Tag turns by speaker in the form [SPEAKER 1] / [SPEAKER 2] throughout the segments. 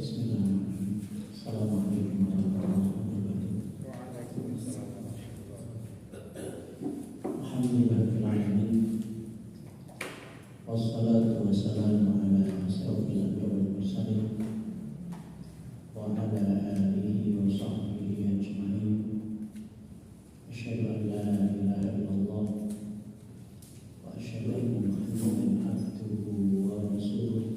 [SPEAKER 1] Bismillahirrahmanirrahim. Assalamualaikum warahmatullahi wabarakatuh. Alhamdulillahirabbil alamin. Wassalatu wassalamu ala asyrofil anbiya'i wal mursalin wa ala alihi wa sahbihi ajma'in. Asyhadu an la ilaha illallah wa asyhadu anna Muhammadan abduhu wa rasuluh.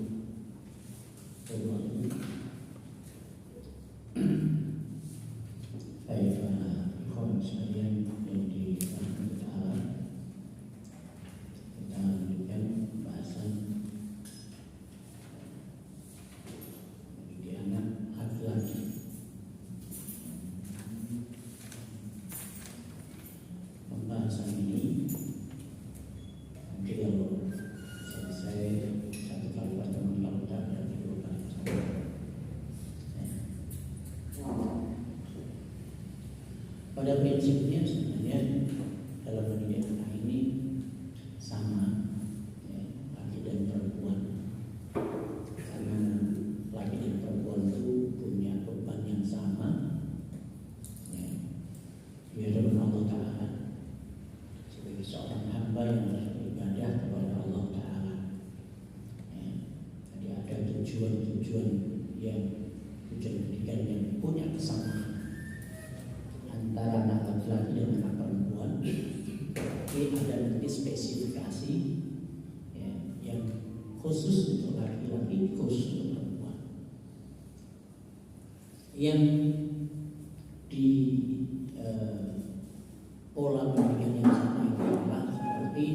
[SPEAKER 1] Pada prinsipnya sebenarnya dalam mendidik anak ini sama, ya, laki dan perempuan. Karena laki dan perempuan itu punya beban yang sama, ya, di hadapan Allah Ta'ala sebagai seorang hamba yang harus beribadah kepada Allah Ta'ala. Ya, jadi ada tujuan-tujuan pendidikan yang punya kesamaan antara anak laki-laki dan anak perempuan. Tapi ada nanti spesifikasi, ya, yang khusus untuk laki-laki, khusus untuk perempuan. Yang di pola pendidikan yang sama itu adalah seperti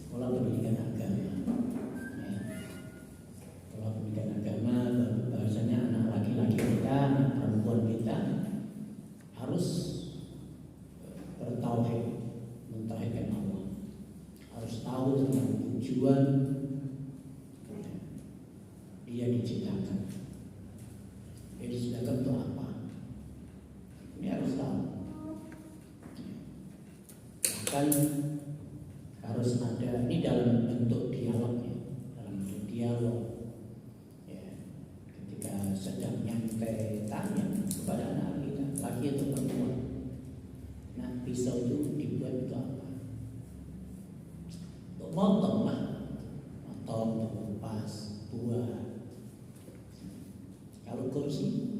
[SPEAKER 1] pola pendidikan agama. Ya. Pola pendidikan agama bahasanya anak laki-laki kita, anak perempuan kita harus bertauhid, mentauhidkan Allah, harus tahu tentang tujuan dia diciptakan. Dia diciptakan untuk apa? Ini harus tahu. Bahkan harus ada, ini dalam bentuk dialog, ya, dalam bentuk dialog. Ya, ketika sedang nyampe tanya kepada anak kita, laki atau perempuan, nah pisau itu dibuat untuk apa? Untuk motong lah, motong, untuk kupas buah. Kalau kursi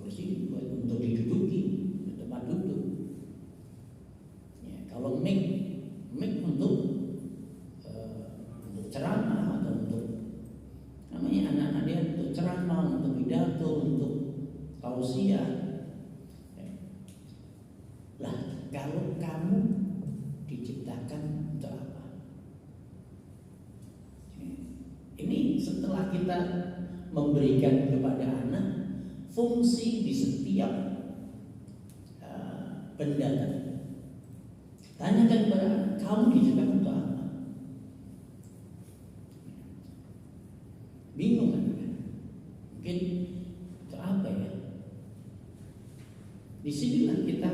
[SPEAKER 1] dibuat untuk diduduki, untuk tempat duduk. Ya, kalau mic untuk ceramah atau untuk namanya anak-anak dia untuk ceramah, untuk pidato, untuk tausiah. Lah, kalau kamu diciptakan untuk apa? Ini setelah kita memberikan kepada anak fungsi di setiap benda. Tanyakan kepada anak, kamu diciptakan untuk apa? Bingung kan? Mungkin untuk apa ya? Disinilah kita,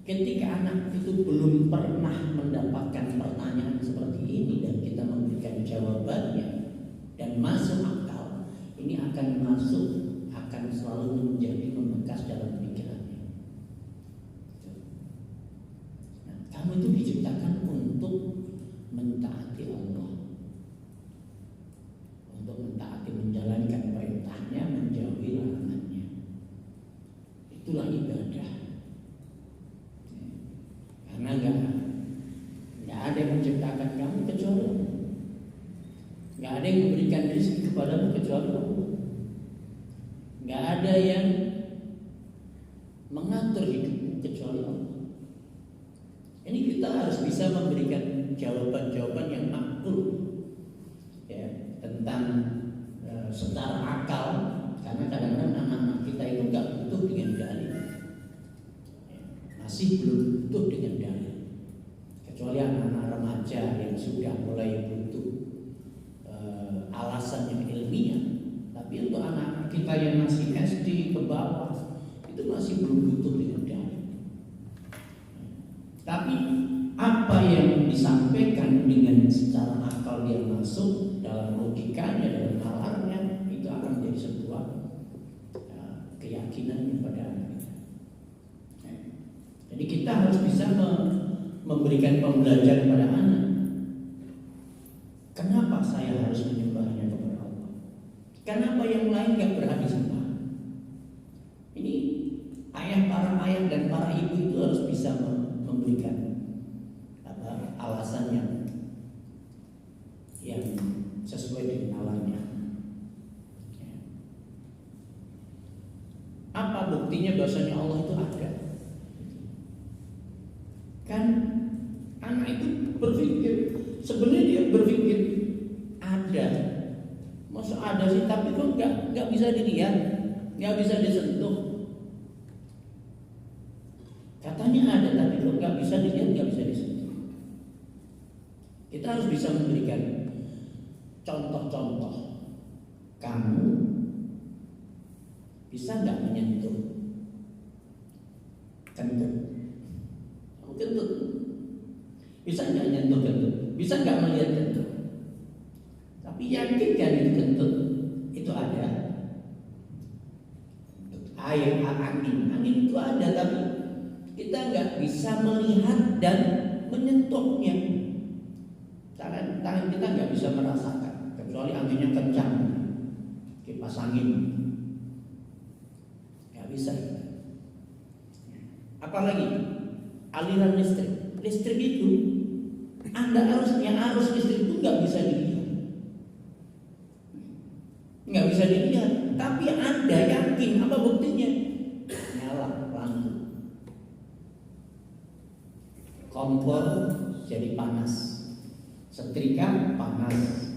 [SPEAKER 1] ketika anak itu belum pernah mendapatkan pertanyaan seperti ini dan kita memberikan jawabannya dan masuk akal, ini akan selalu menjadi membekas dalam pikirannya. Nah, kamu itu diciptakan untuk mentaati Allah, untuk mentaati, menjalankan perintahnya, menjauhi larangannya. Itulah ibadah. Karena nggak ada yang menciptakan kamu kecuali Allah. Nggak ada yang memberikan rezeki kepadamu kecuali Allah. Nggak ada yang mengatur hidupmu kecuali Allah. Ini kita harus bisa memberikan jawaban-jawaban yang makul, ya, tentang secara akal. Karena kadang-kadang anak-anak kita itu nggak butuh dengan dalil. Masih belum butuh dengan dalil, kecuali anak-anak remaja yang sudah mulai butuh alasan yang ilmiah. Tapi untuk anak-anak kita yang masih SD ke bawah, itu masih belum butuh dengan dalil. Tapi apa yang disampaikan dengan secara akal dia masuk dalam logikanya, dalam nalarnya, itu akan menjadi sebuah keyakinannya pada anak kita. Jadi kita harus bisa memberikan pembelajaran pada anak. Kenapa saya harus menyembahnya kepada Allah? Kenapa yang lain gak berhak disembah? Ini para ayah dan para ibu itu harus bisa memberikan alasan yang sesuai dengan nalarnya. Apa buktinya bahwasanya Allah itu ada? Kan anak itu berpikir, sebenarnya dia berpikir ada. Masa ada sih, tapi kok nggak bisa dilihat, nggak bisa disentuh. Katanya ada, tapi kok nggak bisa dilihat, nggak bisa disentuh. Kita harus bisa memberikan contoh-contoh. Kamu bisa nggak menyentuh kentut? Kamu kentut, bisa nggak menyentuh kentut? Bisa nggak melihat kentut? Tapi yakin kan itu kentut itu ada? Air, angin itu ada, tapi kita nggak bisa melihat dan menyentuhnya. Tangan kita nggak bisa merasakan, kecuali anginnya kencang, kipas angin. Bisa. Apalagi aliran listrik. Listrik itu arus listrik itu nggak bisa dilihat, nggak bisa dilihat. Tapi Anda yakin, apa buktinya? Nyala lampu, kompor jadi panas, setrika panas.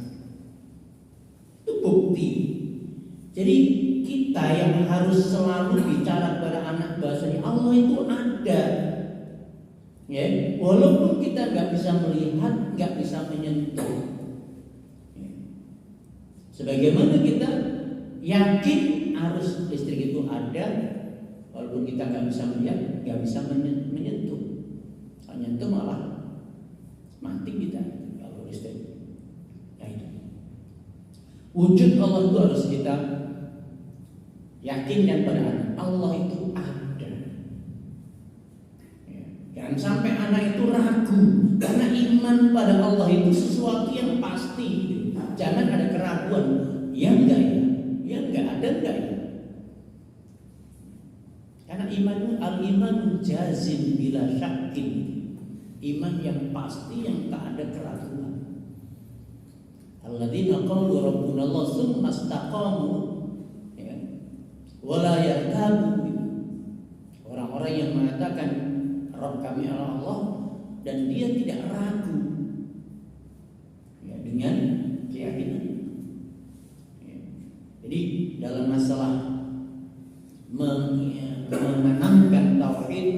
[SPEAKER 1] Itu bukti. Jadi kita yang harus selalu bicara kepada anak bahasanya Allah itu ada, ya, walaupun kita nggak bisa melihat, nggak bisa menyentuh. Ya. Sebagaimana kita yakin arus listrik itu ada, walaupun kita nggak bisa melihat, nggak bisa menyentuh. Menyentuh malah mati kita kalau listrik. Ya itu. Wujud Allah itu harus kita yakinkan pada anak, Allah itu ada. Jangan sampai anak itu ragu, karena iman pada Allah itu sesuatu yang pasti. Jangan ada keraguan, ya enggak ya, ya enggak, ada enggak ya. Karena iman itu al-iman jazim bila syakin, iman yang pasti yang tak ada keraguan. Alladzina qalu rabbuna Allah tsumma istaqamu wala yartabu. Orang-orang yang mengatakan Rabb kami adalah Allah dan dia tidak ragu, ya, dengan keyakinan. Ya. Jadi dalam masalah menanamkan tauhid,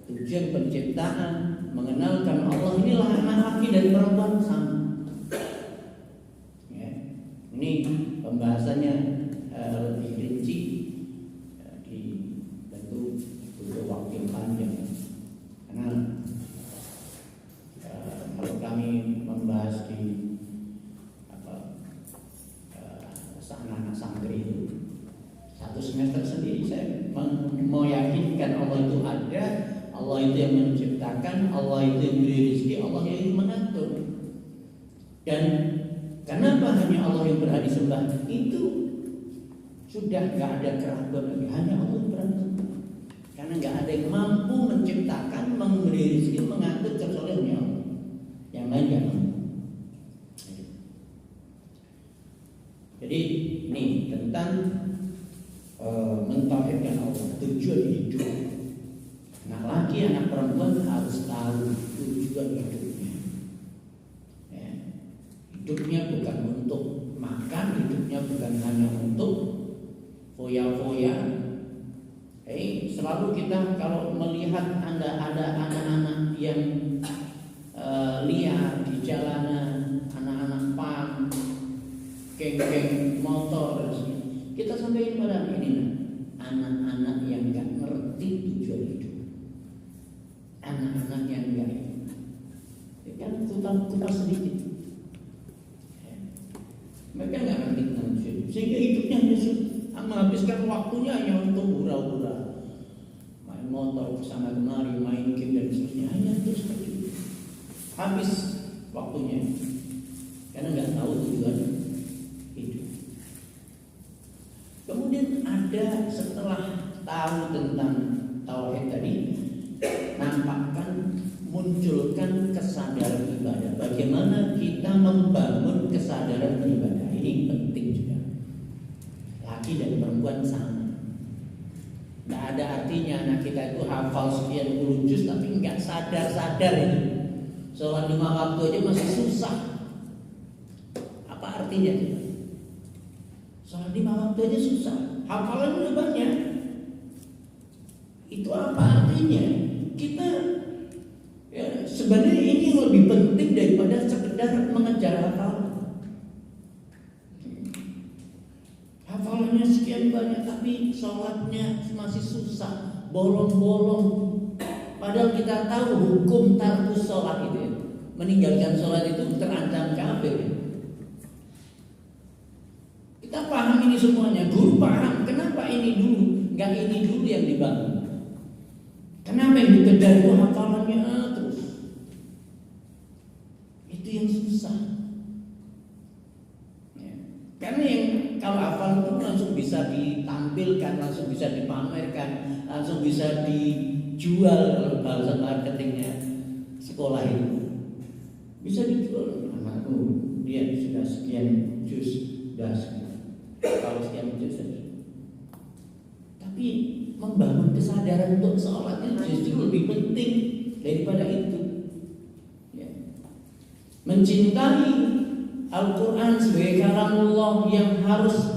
[SPEAKER 1] tujuan penciptaan, mengenalkan Allah, inilah anak laki dan perempuan sama. Ya. Ini pembahasannya lebih rinci. Butuh waktu yang panjang, karena kalau kami membahas di anak-anak santri itu satu semester sendiri, saya mau yakinkan Allah itu ada, Allah itu yang menciptakan, Allah itu yang beri rezeki, Allah yang mengatur. Dan kenapa hanya Allah yang berhak disembah? Itu sudah gak ada keraguan lagi, hanya Allah yang berhak disembah. Karena nggak ada yang mampu menciptakan, memberi rezeki, mengatur kecuali Allah. Yang lain nggak mampu. Jadi ini tentang mentauhidkan Allah, tujuan hidup. Anak laki, anak perempuan harus tahu tujuan hidupnya. Ya. Hidupnya bukan untuk makan, hidupnya bukan hanya untuk foya-foya. Selalu kita kalau melihat ada anak-anak yang liar di jalanan, anak-anak pang, geng-geng motor, kita sampaikan pada ini, anak-anak yang nggak ngerti tujuan hidup, anak-anak yang nggak, kan kupas sedikit, mereka nggak ngerti tujuan hidup, sehingga hidupnya hanya sama menghabiskan waktunya hanya untuk hura-hura, main motor kesana kemari, main game dan seterusnya, hanya terus seperti itu. Habis waktunya karena nggak tahu tujuan hidup. Kemudian ada setelah tahu tentang tauhid tadi, nampakkan munculkan kesadaran ibadah. Bagaimana kita membangun kesadaran ibadah, ini penting juga. Laki dan perempuan sama. Tidak ada artinya anak kita itu hafal sekian puluh juz tapi nggak sadar itu. Sholat 5 waktu aja masih susah. Apa artinya? Sholat 5 waktu aja susah. Hafalan udah banyak. Itu apa artinya? Kita sebenarnya ini yang lebih penting daripada sekedar mengejar hafalan. Hafalannya sekian banyak tapi sholatnya masih susah, bolong-bolong. Padahal kita tahu hukum tarkus sholat itu ya. Meninggalkan sholat itu terancam kafir ya. Kita paham ini semuanya, guru paham. Kenapa ini dulu, nggak ini dulu yang dibangun? Kenapa yang dikejar itu hafalannya terus? Itu yang susah. Ya. Karena yang kalau hafal itu langsung bisa ditampilkan, langsung bisa dipamerkan, langsung bisa dijual kalau bahasa marketingnya sekolah itu. Bisa dijual, anakku dia sudah sekian juz, sudah kalau sekian juz saja. Tapi membangun kesadaran untuk sholatnya justru lebih penting daripada itu. Ya. Mencintai Al-Quran sebagai kalamullah yang harus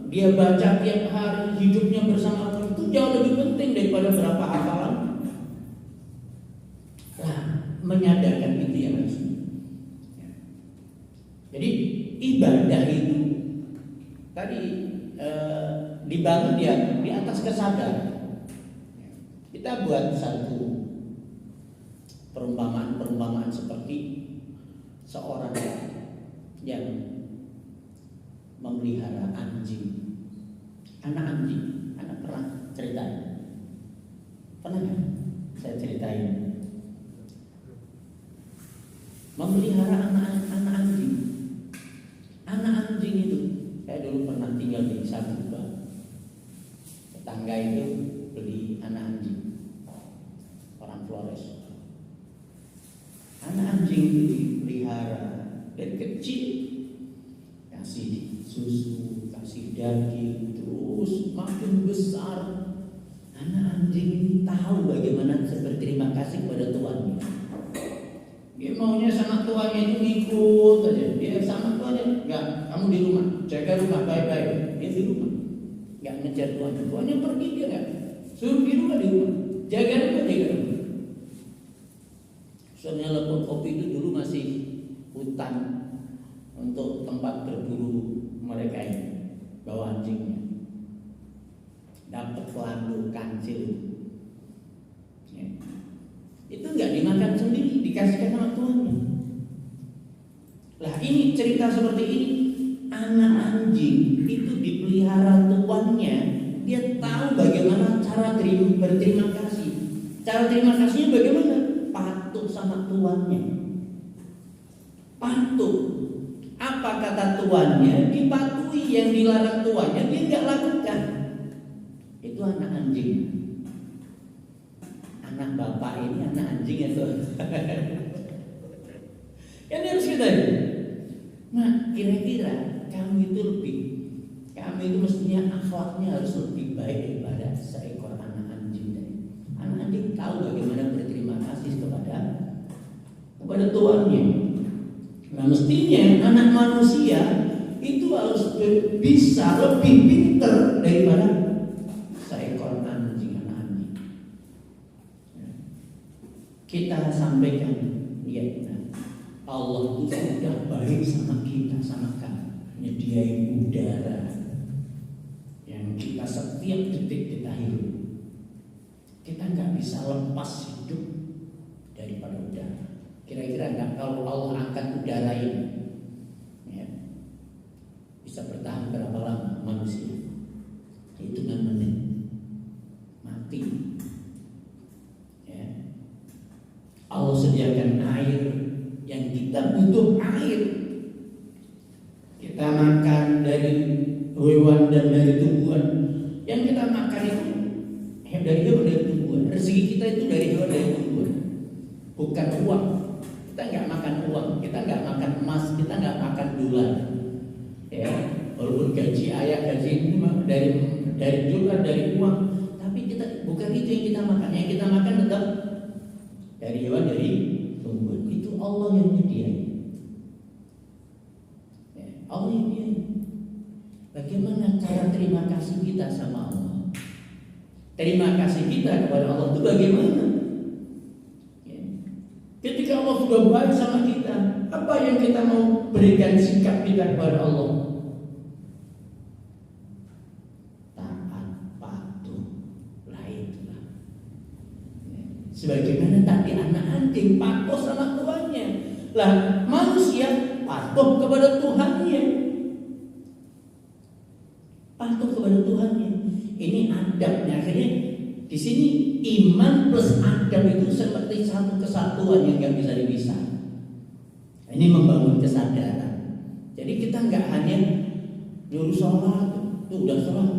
[SPEAKER 1] dia baca tiap hari, hidupnya bersama Al-Quran itu jauh lebih penting daripada berapa hafalan. Nah, menyadarkan itu ya mas. Ya. Jadi ibadah itu tadi dibangun di atas kesadaran. Kita buat satu perumpamaan seperti seorang yang memelihara anjing, anak pernah ceritain? Pernah nggak saya ceritain? Memelihara anak anjing itu, saya dulu pernah tinggal di Sabuga. Tetangga itu beli anak anjing, orang Flores. Anak anjing itu dipelihara dari kecil, kasih susu, kasih daging, terus makin besar. Anak anjing ini tahu bagaimana berterima kasih kepada tuannya. Dia maunya sama tuannya itu ngikut aja. Dia sama tuannya, enggak, kamu di rumah, jaga rumah baik-baik. Dia di rumah, enggak ngejar tuannya. Tuannya pergi dia enggak, suruh di rumah, jaga rumah. Soalnya Lepon Kopi itu dulu masih hutan untuk tempat berburu mereka ini, bawa anjingnya. Dapat pelandu kancil. Ya. Itu nggak dimakan sendiri, dikasihkan sama tuannya. Lah ini cerita seperti ini, anak anjing itu dipelihara tuannya, dia tahu bagaimana cara berterima kasih. Cara terima kasihnya bagaimana? Patuh sama tuannya. Patuh. Apa kata tuannya? Dipatuhi. Yang dilarang tuannya dia nggak lakukan. Itu anak anjing. Anak bapak ini anak anjing itu. Ini harus kita. Nah, kira-kira kamu itu mestinya akhlaknya harus lebih baik daripada seekor anak anjing tadi. Anak anjing tahu bagaimana berterima kasih kepada tuannya. Nah, mestinya anak manusia itu harus bisa lebih pintar daripada seekor anjing, anak anjing. Kita sampaikan, ya, Allah itu sudah baik sama kita, sama kamu. Menyediakan udara yang kita setiap detik kita hidup. Kita nggak bisa lepas hidup daripada udara. Kira-kira nggak kalau Allah angkat udara ini, ya, bisa bertahan berapa sediakan air yang kita butuh air. Kita makan dari hewan dan dari tumbuhan. Yang kita makan itu dari hewan dari tumbuhan. Rezeki kita itu dari hewan dari tumbuhan. Bukan uang. Kita nggak makan uang. Kita nggak makan emas. Kita nggak makan dolar. Ya, walaupun gaji ayah gaji ini dari dolar dari uang. Tapi kita bukan itu yang kita makan. Yang kita makan tetap dari hewan dari tumbuhan. Itu Allah yang menyediakan. Ya, Allah yang menyediakan. Bagaimana cara terima kasih kita sama Allah? Terima kasih kita kepada Allah itu bagaimana? Ya. Ketika Allah sudah baik sama kita, apa yang kita mau berikan sikap kita kepada Allah? Taat, patuh, lah itulah. Ya. Sebagaimana tadi anak anjing patuh sama tuannya, lah manusia patuh kepada Tuhannya. Patuh kepada Tuhannya. Ini adabnya. Akhirnya di sini iman plus adab itu seperti satu kesatuan yang nggak bisa dipisah. Ini membangun kesadaran. Jadi kita nggak hanya nyuruh sholat, tuh udah sholat,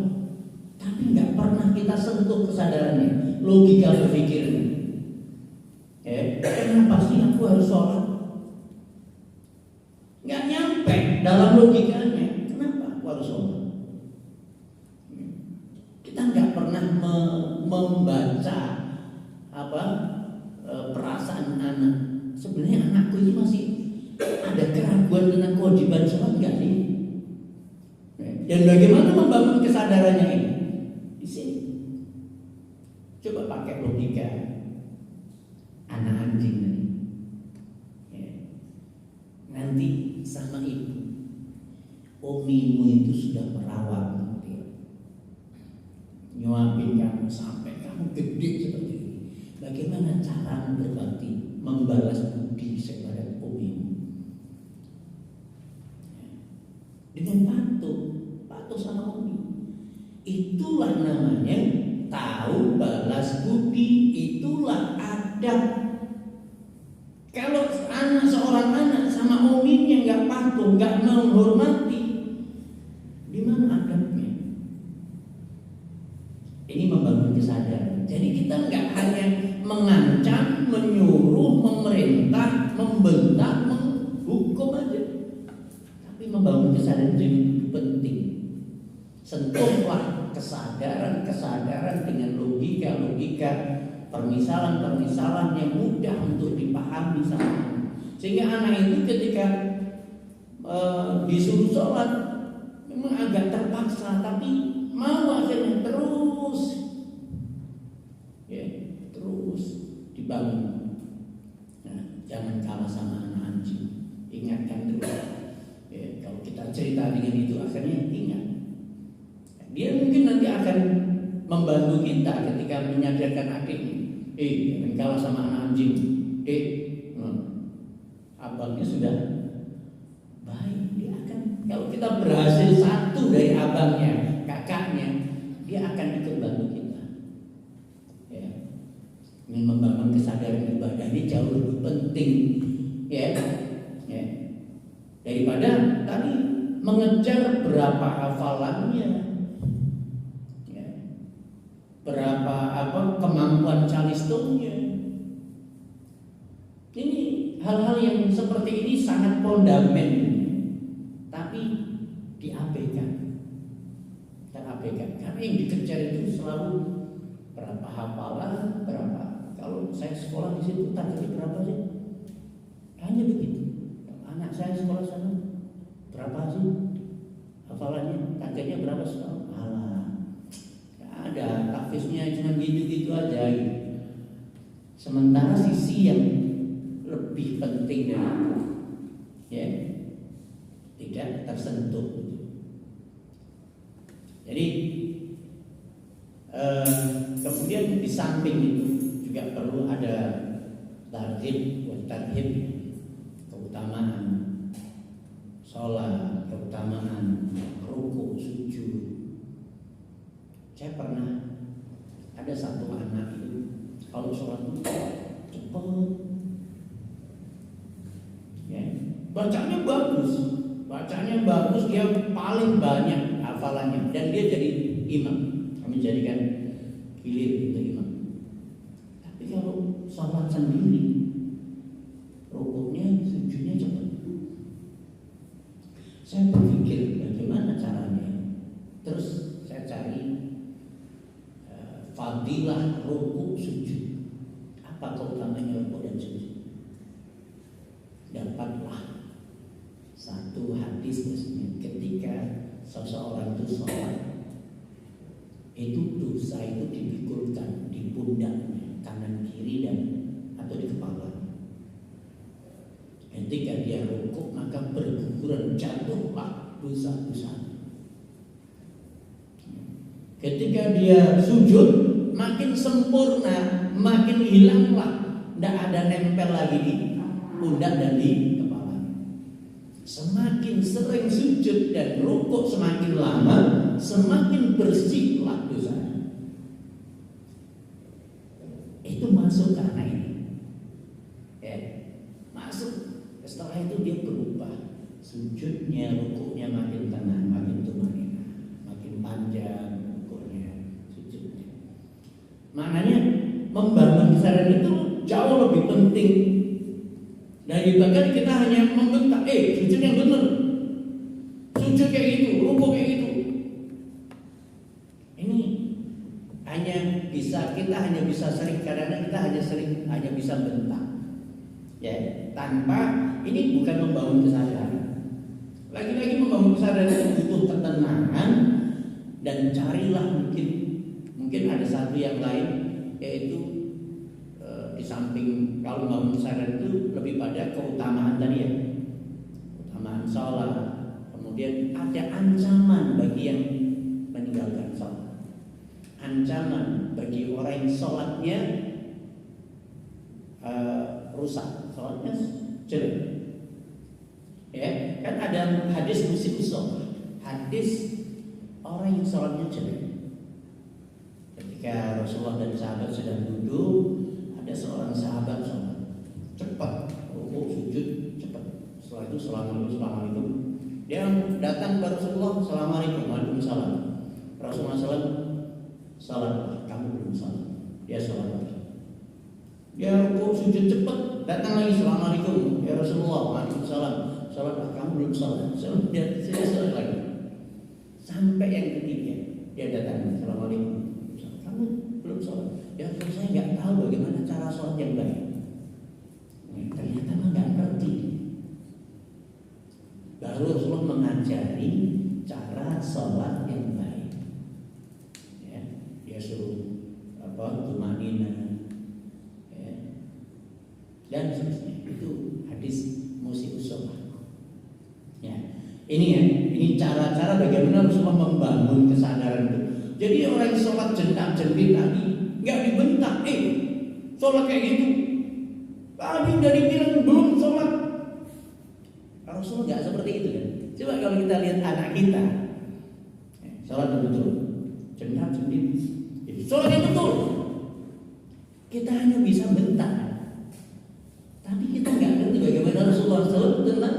[SPEAKER 1] tapi nggak pernah kita sentuh kesadarannya, logika berpikirnya. Kenapa sih aku harus sholat? Nggak nyampe dalam logikanya. Kenapa aku harus sholat? Kita nggak pernah membaca perasaan anak. Sebenarnya anakku itu masih ada keraguan tentang kewajiban sholat nggak sih? Dan bagaimana membangun kesadarannya ini? Di sini. Coba pakai logika anak anjing ini. Nanti sama ibu, omimu itu sudah merawat. Nyuapin kamu sampai kamu gede seperti ini. Bagaimana cara berbakti, membalas budi kepada umimu? Dengan patuh sama umi. Itulah namanya tahu balas budi. Itulah adab. Kalau seorang anak sama uminya nggak patuh, nggak menghormati, di mana adabnya? Ini membangun kesadaran. Jadi kita nggak hanya mengancam, menyuruh, memerintah, membentak, menghukum aja, tapi membangun kesadaran jadi penting. Sentuhlah kesadaran dengan logika, permisalan yang mudah untuk dipahami sama. Sehingga anak itu ketika disuruh sholat memang agak terpaksa, tapi mau akhirnya terus dibangun. Nah, jangan kalah sama anak anjing. Ingatkan terus. Kalau kita cerita dengan itu akhirnya ingat. Dia mungkin nanti akan membantu kita ketika menyadarkan adiknya. Jangan kalah sama anak anjing. Abangnya sudah baik. Dia akan, kalau kita berhasil satu dari abangnya, kakaknya, dia akan ikut bantu kita. Ini membangun kesadaran ibadah ini jauh lebih penting, daripada tadi mengejar berapa hafalannya, berapa kemampuan calistunnya. Ini hal-hal yang seperti ini sangat fondamen, tapi diabaikan. Karena yang dikejar itu selalu berapa hafalan, berapa. Kalau saya sekolah di situ targetnya berapa sih? Hanya begitu. Anak saya sekolah sana berapa sih hafalannya? Targetnya berapa sih? Nggak ada. Tahfiznya cuma gitu-gitu aja. Sementara sisi yang lebih penting dari tidak tersentuh. Jadi kemudian di samping itu juga perlu ada tarhib, keutamaan sholat, keutamaan ruku, sujud. Saya pernah ada satu anak itu kalau sholat itu cepat, bacanya bagus, dia paling banyak hafalannya dan dia jadi imam, kami jadikan gilir untuk imam. Tapi kalau sholat sendiri, rukuknya, sujudnya cepat. Saya berpikir bagaimana caranya. Terus saya cari fadilah rukuk sujud. Apa keutamanya rukuk dan sujud? Dapatlah satu hadis ketika seseorang itu sholat, itu dosa itu dipikulkan di pundaknya kanan kiri dan atau di kepala. Ketika dia rukuk maka berguguran, jatuhlah dosa-dosa. Ketika dia sujud makin sempurna, makin hilanglah, tidak ada nempel lagi di pundak dan di kepala. Semakin sering sujud dan rukuk semakin lama, semakin bersihlah dosanya. Itu masuk karena ini. Masuk. Setelah itu dia berubah. Sujudnya, rukuknya makin tenang, makin tumanina, makin panjang rukuknya, sujudnya. Maknanya membangun kesadaran itu jauh lebih penting. Daripada kita hanya membentak, sujud yang benar, sujud kayak gitu, rukuk kayak gitu. Ini kita hanya bisa sering, kadang-kadang kita hanya bisa bentak, ya, tanpa ini bukan membangun kesadaran. Lagi-lagi membangun kesadaran itu butuh ketenangan dan carilah mungkin ada satu yang lain, yaitu di samping kalau membangun kesadaran itu lebih pada keutamaan tadi ya, keutamaan sholat. Kemudian ada ancaman bagi yang meninggalkan sholat, ancaman bagi orang yang sholatnya rusak, sholatnya jelek. Ya, kan ada hadis musik sholat, hadis orang yang sholatnya jelek. Ketika Rasulullah dan sahabat sedang duduk, ada seorang sahabat sholat cepat, rukuk sujud cepat. Setelah itu assalamualaikum. Dia datang ke Rasulullah, assalamualaikum, waalaikumsalam. Rasulullah salat, kamu belum salat. Dia sholat lagi. Dia rukuk sujud cepat, datang lagi, assalamualaikum ya Rasulullah, waalaikumsalam. Salat, kamu belum salat. Dia salat lagi. Sampai yang ketiga dia datang, assalamualaikum, kamu belum salat. Ya Rasul, saya nggak tahu bagaimana cara sholat yang baik. Ternyata nggak ngerti. Baru Rasulullah mengajari cara sholat yang baik. Ya, dia suruh tumanina, ya, dan seterusnya. Itu hadis musik sholat. Ya, ini cara-cara bagaimana Rasulullah membangun kesadaran itu. Jadi orang sholat jentak-jentik tadi nggak dibentak, sholat kayak gitu. Tadi udah dibilang belum sholat. Rasul nggak seperti itu kan. Coba kalau kita lihat anak kita, sholat betul, jentak-jentik, sholat yang betul. Kita hanya bisa bentak, tapi kita nggak ngerti bagaimana Rasulullah SAW tentang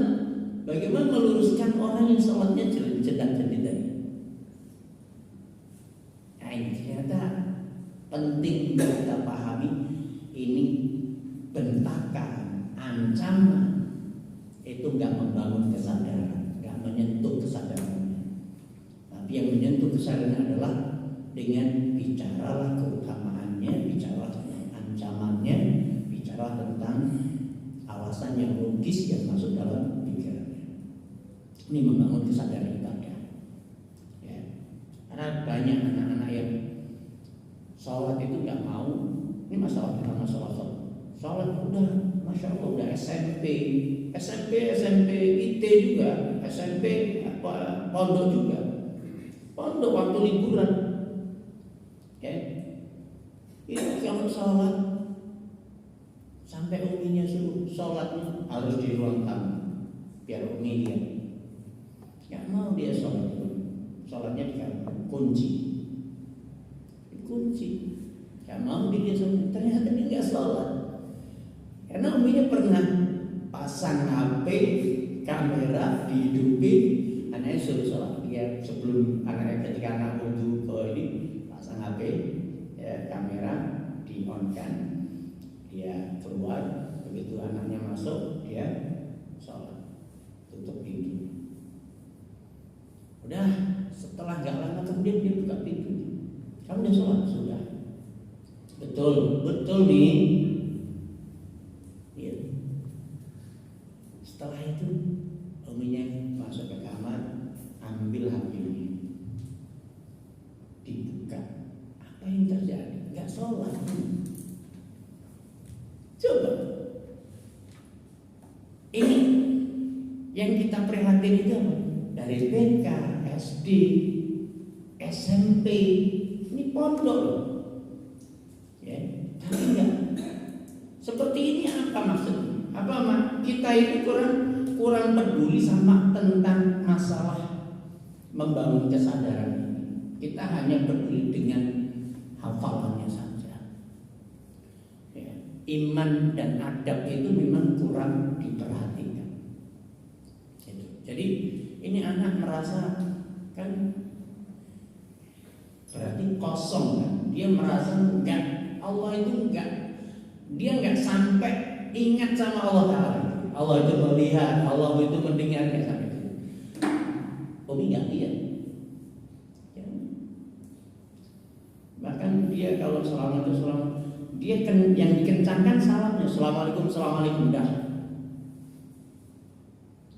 [SPEAKER 1] bagaimana meluruskan orang yang sholatnya jentak-jentik tadi. Nah ini ternyata penting kita pahami, ini bentakan, ancaman itu nggak membangun kesadaran, nggak menyentuh kesadarannya. Tapi yang menyentuh kesadaran adalah dengan bicaralah keutamaannya, bicaralah ancamannya, bicara tentang alasan yang logis yang masuk dalam pikirannya. Ini membangun kesadaran ibadah. Ya. Karena banyak anak-anak yang sholat itu nggak mau. Ini masalah pertama sholat udah, masya Allah udah SMP, IT juga, SMP pondok juga, pondok waktu liburan. Ya, ini kalau sholat sampai uminya suruh sholatnya harus di ruang tamu, biar umi dia nggak mau dia sholat itu, sholatnya di kamar kunci, nggak mau dia sholat. Ternyata dia nggak sholat karena uminya pernah pasang HP kamera, dihidupi, anaknya suruh sholat. Dia sebelum anaknya ketika anak wudhu ke ini pasang HP, ya, kamera di on kan, dia keluar, begitu anaknya masuk dia sholat, tutup pintu. Udah, setelah nggak lama kemudian dia buka pintu. Kamu udah sholat? Sudah. Betul nih. Ya. Setelah itu uminya masuk ke kamar, ambil HP-nya, dibuka. Apa yang terjadi? Nggak sholat. Coba. Ini yang kita prihatin itu apa? Dari TK, SD, SMP, ini pondok loh. Ya, tapi enggak. Seperti ini apa maksudnya? Apa kita itu kurang peduli sama tentang masalah membangun kesadaran ini. Kita hanya peduli dengan hafalannya saja. Ya, iman dan adab itu memang kurang diperhatikan. Jadi ini anak merasa kan berarti kosong kan? Dia merasa enggak, Allah itu enggak, dia enggak sampai ingat sama Allah Ta'ala. Allah itu melihat, Allah itu mendengar, enggak sampai itu. Umi enggak lihat. Ya. Bahkan dia kalau salam itu salam, dia yang dikencangkan salamnya, Assalamualaikum dah.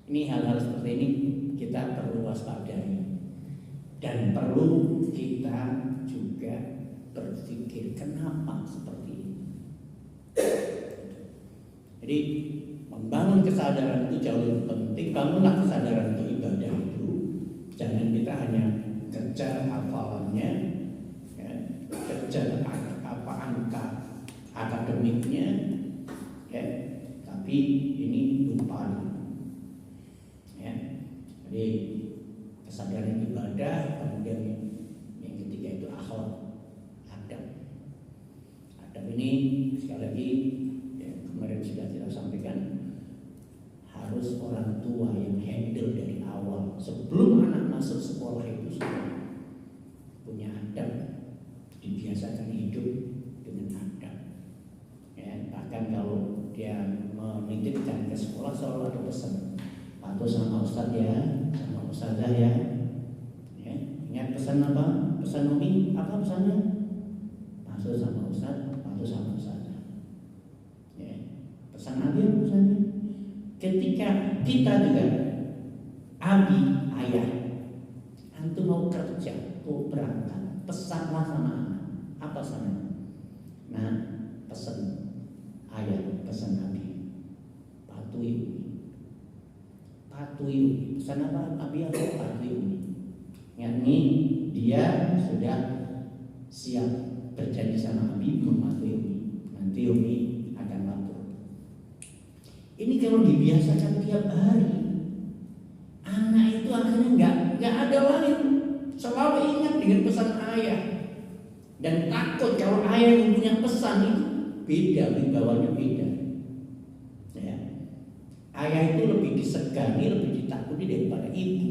[SPEAKER 1] Ini hal-hal seperti ini kita perlu waspadai dan perlu kita juga berpikir kenapa seperti ini. Jadi membangun kesadaran itu jauh lebih penting. Bangunlah kesadaran untuk ibadah itu. Jangan kita hanya kejar hafalannya, ya, kejar apa angka akademiknya, ya, tapi ini lupa. Jadi kesadaran ibadah, kemudian yang ketiga itu akhlak, adab ini sekali lagi ya, kemarin sudah kita sampaikan, harus orang tua yang handle dari awal sebelum anak masuk sekolah itu sudah punya adab, dibiasakan hidup dengan adab. Ya, bahkan kalau dia menitipkan ke sekolah selalu ada pesan, patuh sama ustaz ya, sama ustazah ya. Ya, ingat pesan apa? Pesan Umi apa pesannya? Patuh sama ustaz, patuh sama ustazah. Ya, pesan Abi apa pesannya? Ketika kita juga abi ayah, antum mau kerja, mau berangkat, pesanlah sama anak. Apa pesannya? Nah, pesan ayah, pesan abi, patuhi. Patuhi, pesan apa? Abi aku patuhi. Yakni dia sudah siap berjanji sama Abi mematuhi Umi. Nanti Umi akan lapor. Ini kalau dibiasakan tiap hari, anak itu akhirnya nggak ada lain, selalu ingat dengan pesan ayah dan takut kalau ayah yang punya pesan itu beda, wibawanya beda. Ya. Ayah itu lebih disegani, lebih ditakuti daripada ibu.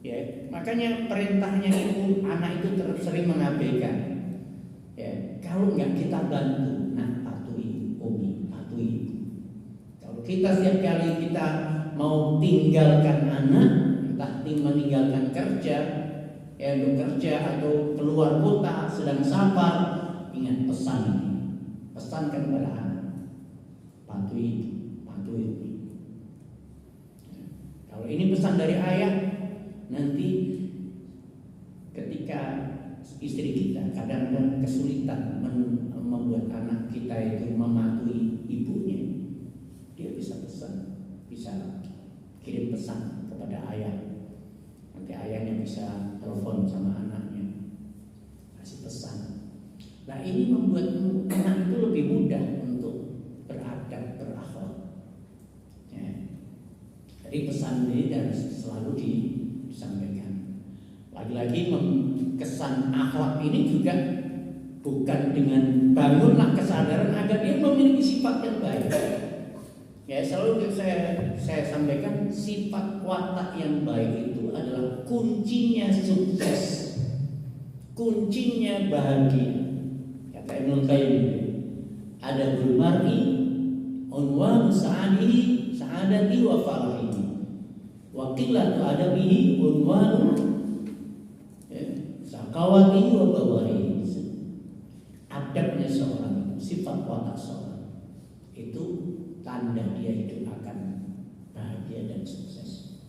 [SPEAKER 1] Ya, makanya perintahnya ibu, anak itu terus sering mengabaikan. Ya, kalau nggak kita bantu, nah patuhi Umi, patuhi ibu. Kalau kita setiap kali kita mau tinggalkan anak, entah meninggalkan kerja, ya bekerja atau keluar kota, sedang safar, ingat pesan ini, pesankan kepada anak, patuhi ibu, patuhi Umi. Kalau ini pesan dari ayah, nanti ketika istri kita kadang-kadang kesulitan membuat anak kita itu mematuhi ibunya, dia bisa pesan, bisa kirim pesan kepada ayah. Nanti ayahnya bisa telepon sama anaknya, kasih pesan. Nah ini membuat anak itu lebih mudah untuk beradab, berakhlak. Jadi pesan ini harus selalu disampaikan. Lagi-lagi kesan akhlak ini juga bukan dengan bangunlah kesadaran agar dia memiliki sifat yang baik. Ya, selalu saya sampaikan sifat watak yang baik itu adalah kuncinya sukses, kuncinya bahagia. Kata Ibnu Qayyim, ada bulmari unwan sa'adati wa falahihi wa qillatu adabihi unwan sakawati wa bawarihi. Adabnya seorang, sifat watak seorang itu tanda dia hidup akan bahagia dan sukses.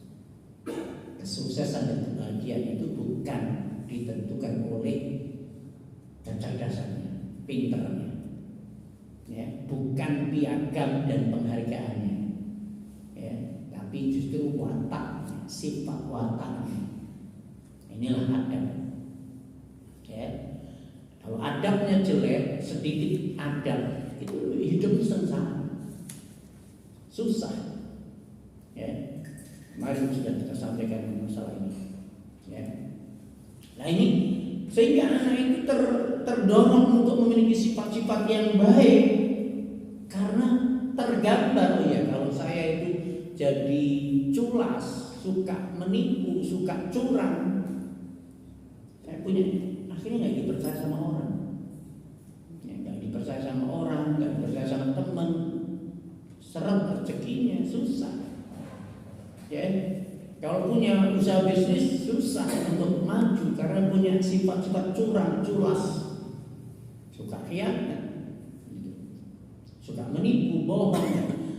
[SPEAKER 1] Kesuksesan dan kebahagiaan itu bukan ditentukan oleh kecerdasannya, pinternya, ya, bukan piagam dan penghargaannya, ya, tapi justru wataknya, sifat wataknya. Inilah adab. Ya. Kalau adabnya jelek, sedikit adab, itu hidup sengsara. Susah, ya. Kemarin sudah kita sampaikan masalah ini, ya. Nah ini sehingga anak itu terdorong untuk memiliki sifat-sifat yang baik karena tergambar, oh ya, kalau saya itu jadi culas, suka menipu, suka curang, saya punya akhirnya nggak dipercaya sama orang, ya, nggak dipercaya sama orang, nggak dipercaya sama teman. Seret rezekinya susah, ya. Kalau punya usaha bisnis susah untuk maju karena punya sifat-sifat curang, culas, suka khianat, suka menipu, bohong.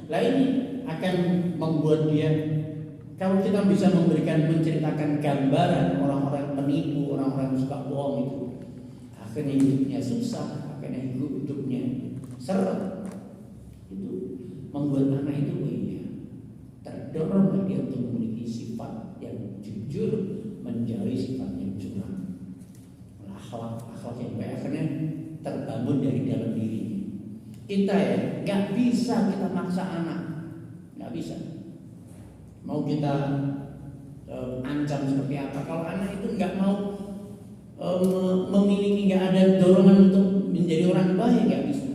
[SPEAKER 1] Lah ini akan membuat dia, kalau kita bisa menceritakan gambaran orang-orang penipu, orang-orang yang suka bohong itu, akhirnya hidupnya susah, akhirnya hidupnya seret. Itu membuat anak itu terdorong dia untuk memiliki sifat yang jujur, menjauhi sifat yang curang. Akhlak yang baik akhirnya terbangun dari dalam diri kita, ya. Nggak bisa kita maksa anak, nggak bisa. Mau kita ancam seperti apa, kalau anak itu nggak mau memiliki, nggak ada dorongan untuk menjadi orang baik, nggak bisa.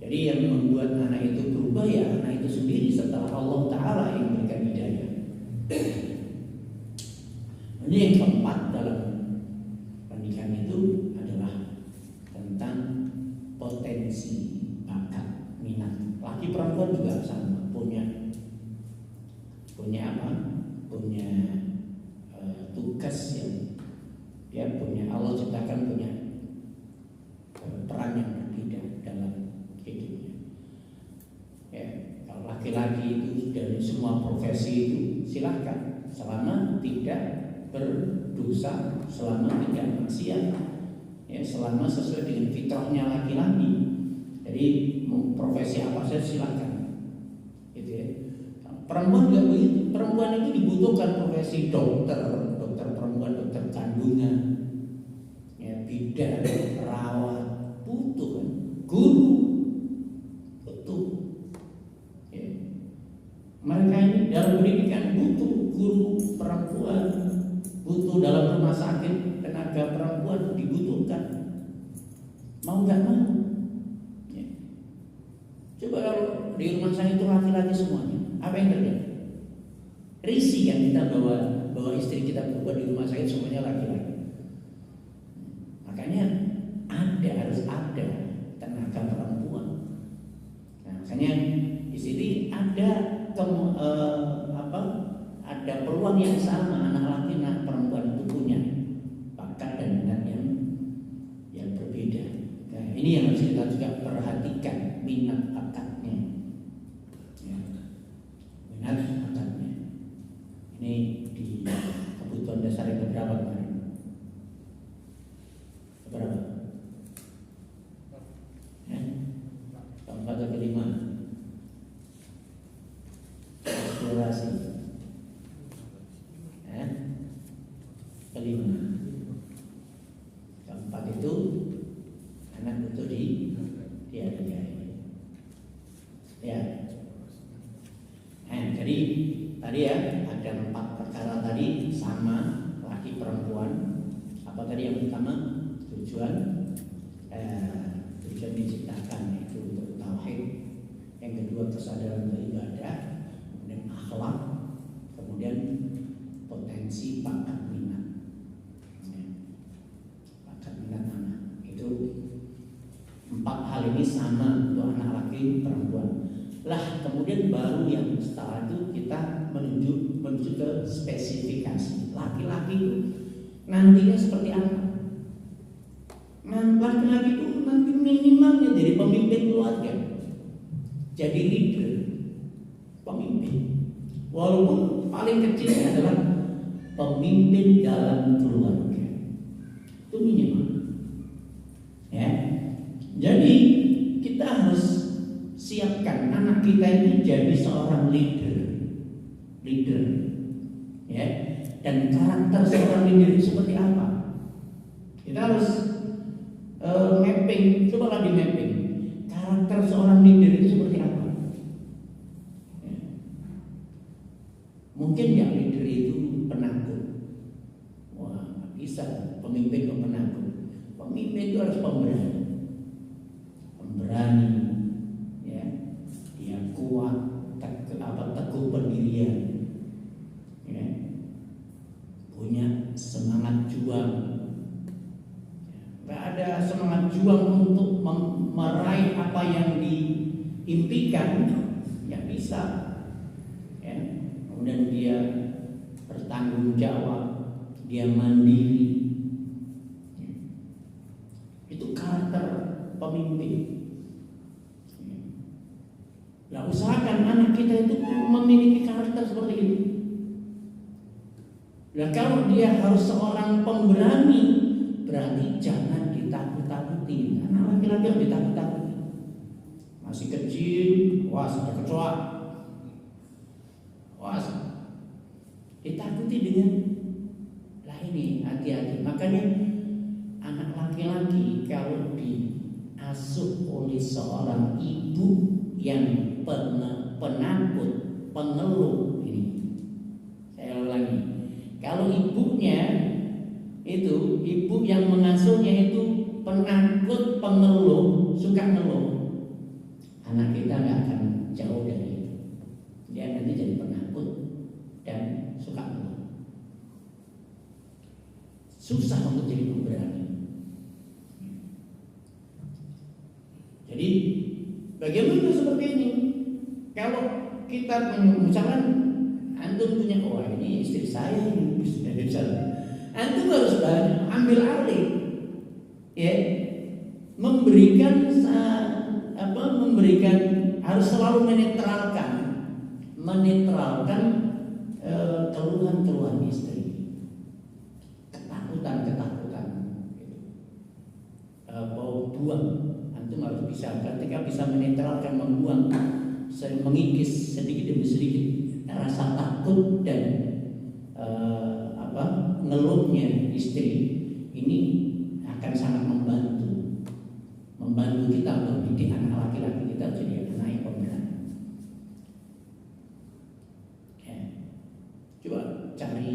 [SPEAKER 1] Jadi yang membuat anak itu berubah, ya anak itu sendiri setelah Allah Ta'ala yang memberikan hidayah. Ini yang keempat dalam pernikahan itu adalah tentang potensi, bakat, minat. Laki perempuan juga sama, punya apa? Punya tugas yang dia punya, Allah ciptakan punya peran yang berbeda dalam hidupnya. Ya, kalau laki-laki itu dari semua profesi itu silakan, selama tidak berdosa, selama tidak maksiat, ya, selama sesuai dengan fitrahnya laki-laki. Jadi profesi apa saja silakan, gitu ya. Perempuan juga begitu. Perempuan itu dibutuhkan profesi dokter perempuan, dokter kandungan, ya, bidan, perawat, butuh kan, guru. Mereka ini dalam pendidikan butuh guru perempuan, butuh dalam rumah sakit tenaga perempuan dibutuhkan. Mau nggak mau? Ya. Coba kalau di rumah sakit itu laki-laki semuanya, apa yang terjadi? Risih kan kita bawa istri kita berubah di rumah sakit semuanya laki-laki. Makanya harus ada tenaga perempuan. Nah, makanya di sini ada ada peluang yang sama, anak laki anak perempuan itu punya bakat dan minat yang berbeda. Nah, ini yang harus kita juga perhatikan, minat bakatnya, ya, minat bakatnya. Ini di kebutuhan dasar yang berapa kemarin? Berapa? Keempat atau kelima? Eksplorasi, kelima. Keempat itu anak butuh dihargai. Ya. Jadi tadi ya ada 4 perkara tadi sama, laki perempuan. Apa tadi yang pertama? Tujuan sudah diciptakan, yaitu untuk tauhid, yang kedua kesadaran beribadah, kemudian akhlak, kemudian potensi bakat minat. Bakat minat anak itu 4 hal ini sama untuk anak laki perempuan. Lah kemudian baru yang setelah itu kita menuju ke spesifikasi laki-laki itu nantinya seperti apa. Nah, laki-laki itu nanti minimalnya jadi pemimpin keluarga, jadi leader, pemimpin. Walaupun paling kecilnya adalah pemimpin dalam keluarga, itu minimal. Ya, jadi kita harus siapkan anak kita ini jadi seorang leader, ya. Dan karakter seorang leader itu seperti apa? Kita harus mapping, cobalah di mapping karakter seorang leader itu seperti apa. Ya. Mungkin yang leader itu penakut. Wah, nggak bisa pemimpin kok penakut. Pemimpin itu harus pemberani, ya. Dia kuat, teguh pendirian, ya. Punya semangat juang. Gak ada semangat juang untuk meraih apa yang diimpikan, nggak bisa. Ya. Kemudian dia bertanggung jawab, dia mandiri. Ya. Itu karakter pemimpin. Ya. Nah, usahakan anak kita itu memiliki karakter seperti itu. Nah, kalau dia harus seorang pemberani, berarti jangan ditakut-takuti. Anak laki-laki yang ditakut-takuti, masih kecil, was ada kecoa, was ditakuti dengan lah ini, hati-hati. Makanya anak laki-laki kalau diasuh oleh seorang ibu yang penakut, pengeluh, ini saya ulangi, kalau ibunya itu, ibu yang mengasuhnya itu penakut, pengeluh, suka ngeluh, anak kita nggak akan jauh dari itu. Dia nanti jadi penakut dan suka ngeluh, susah untuk jadi pemberani. Jadi bagaimana seperti ini? Kalau kita misalkan antum punya, wah ini istri saya ini antum harus ambil alih, ya, memberikan harus selalu menetralkan keluhan istri, ketakutan buang. Antum harus bisa, ketika bisa menetralkan, membuang, mengikis sedikit demi sedikit rasa takut dan ngeluhnya istri, ini akan sangat membantu kita untuk mendidik anak laki-laki kita jadi anak yang pemberani. Ya. Coba cari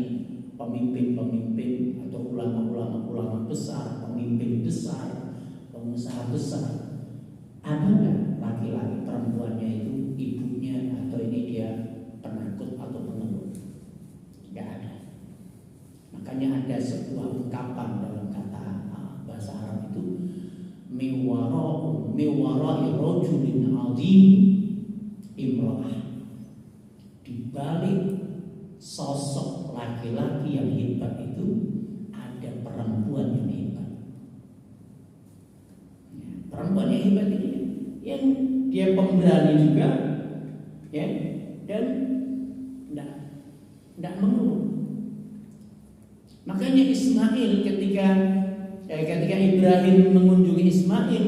[SPEAKER 1] pemimpin atau ulama besar, pemimpin besar, pengusaha besar. Ada nggak laki-laki perempuannya itu ibunya atau ini dia penakut atau pengeluh? Nggak ada. Makanya ada sebuah ungkapan dalam kata bahasa Arab itu miwara'i rajulin 'azim imra'ah. Di balik sosok laki-laki yang hebat itu ada perempuan yang hebat. Ya, perempuan yang hebat ini yang dia pemberani juga, ya, dan tidak mengeluh. Makanya Ismail ketika Ibrahim mengunjungi Ismail,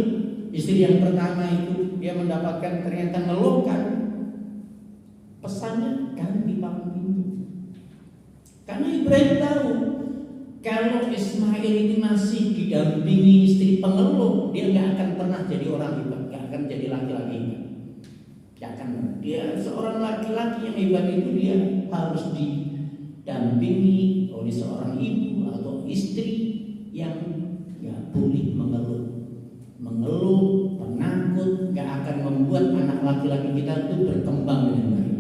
[SPEAKER 1] istri yang pertama itu, dia mendapatkan ternyata ngeluhkan, pesannya ganti palang pintu. Karena Ibrahim tahu kalau Ismail ini masih didampingi istri pengeluh, dia nggak akan pernah jadi orang hebat, nggak akan jadi laki-laki hebat. Dia seorang laki-laki yang hebat itu dia harus didampingi oleh seorang ibu atau istri yang nggak boleh mengeluh, penakut nggak akan membuat anak laki-laki kita itu berkembang dengan baik.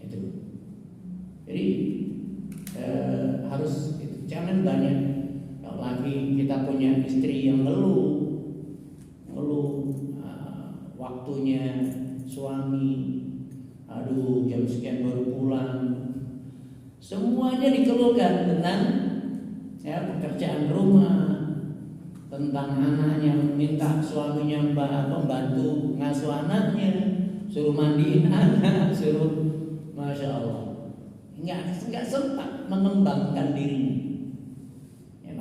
[SPEAKER 1] Itu. Jadi harus jangan banyak. Kalau lagi kita punya istri yang ngeluh waktunya suami, aduh jam sekian baru pulang, semuanya dikeluhkan tentang pekerjaan rumah, tentang anaknya minta suaminya membantu ngasuh anaknya, suruh mandiin anak, suruh, masya Allah, nggak sempat mengembangkan dirinya.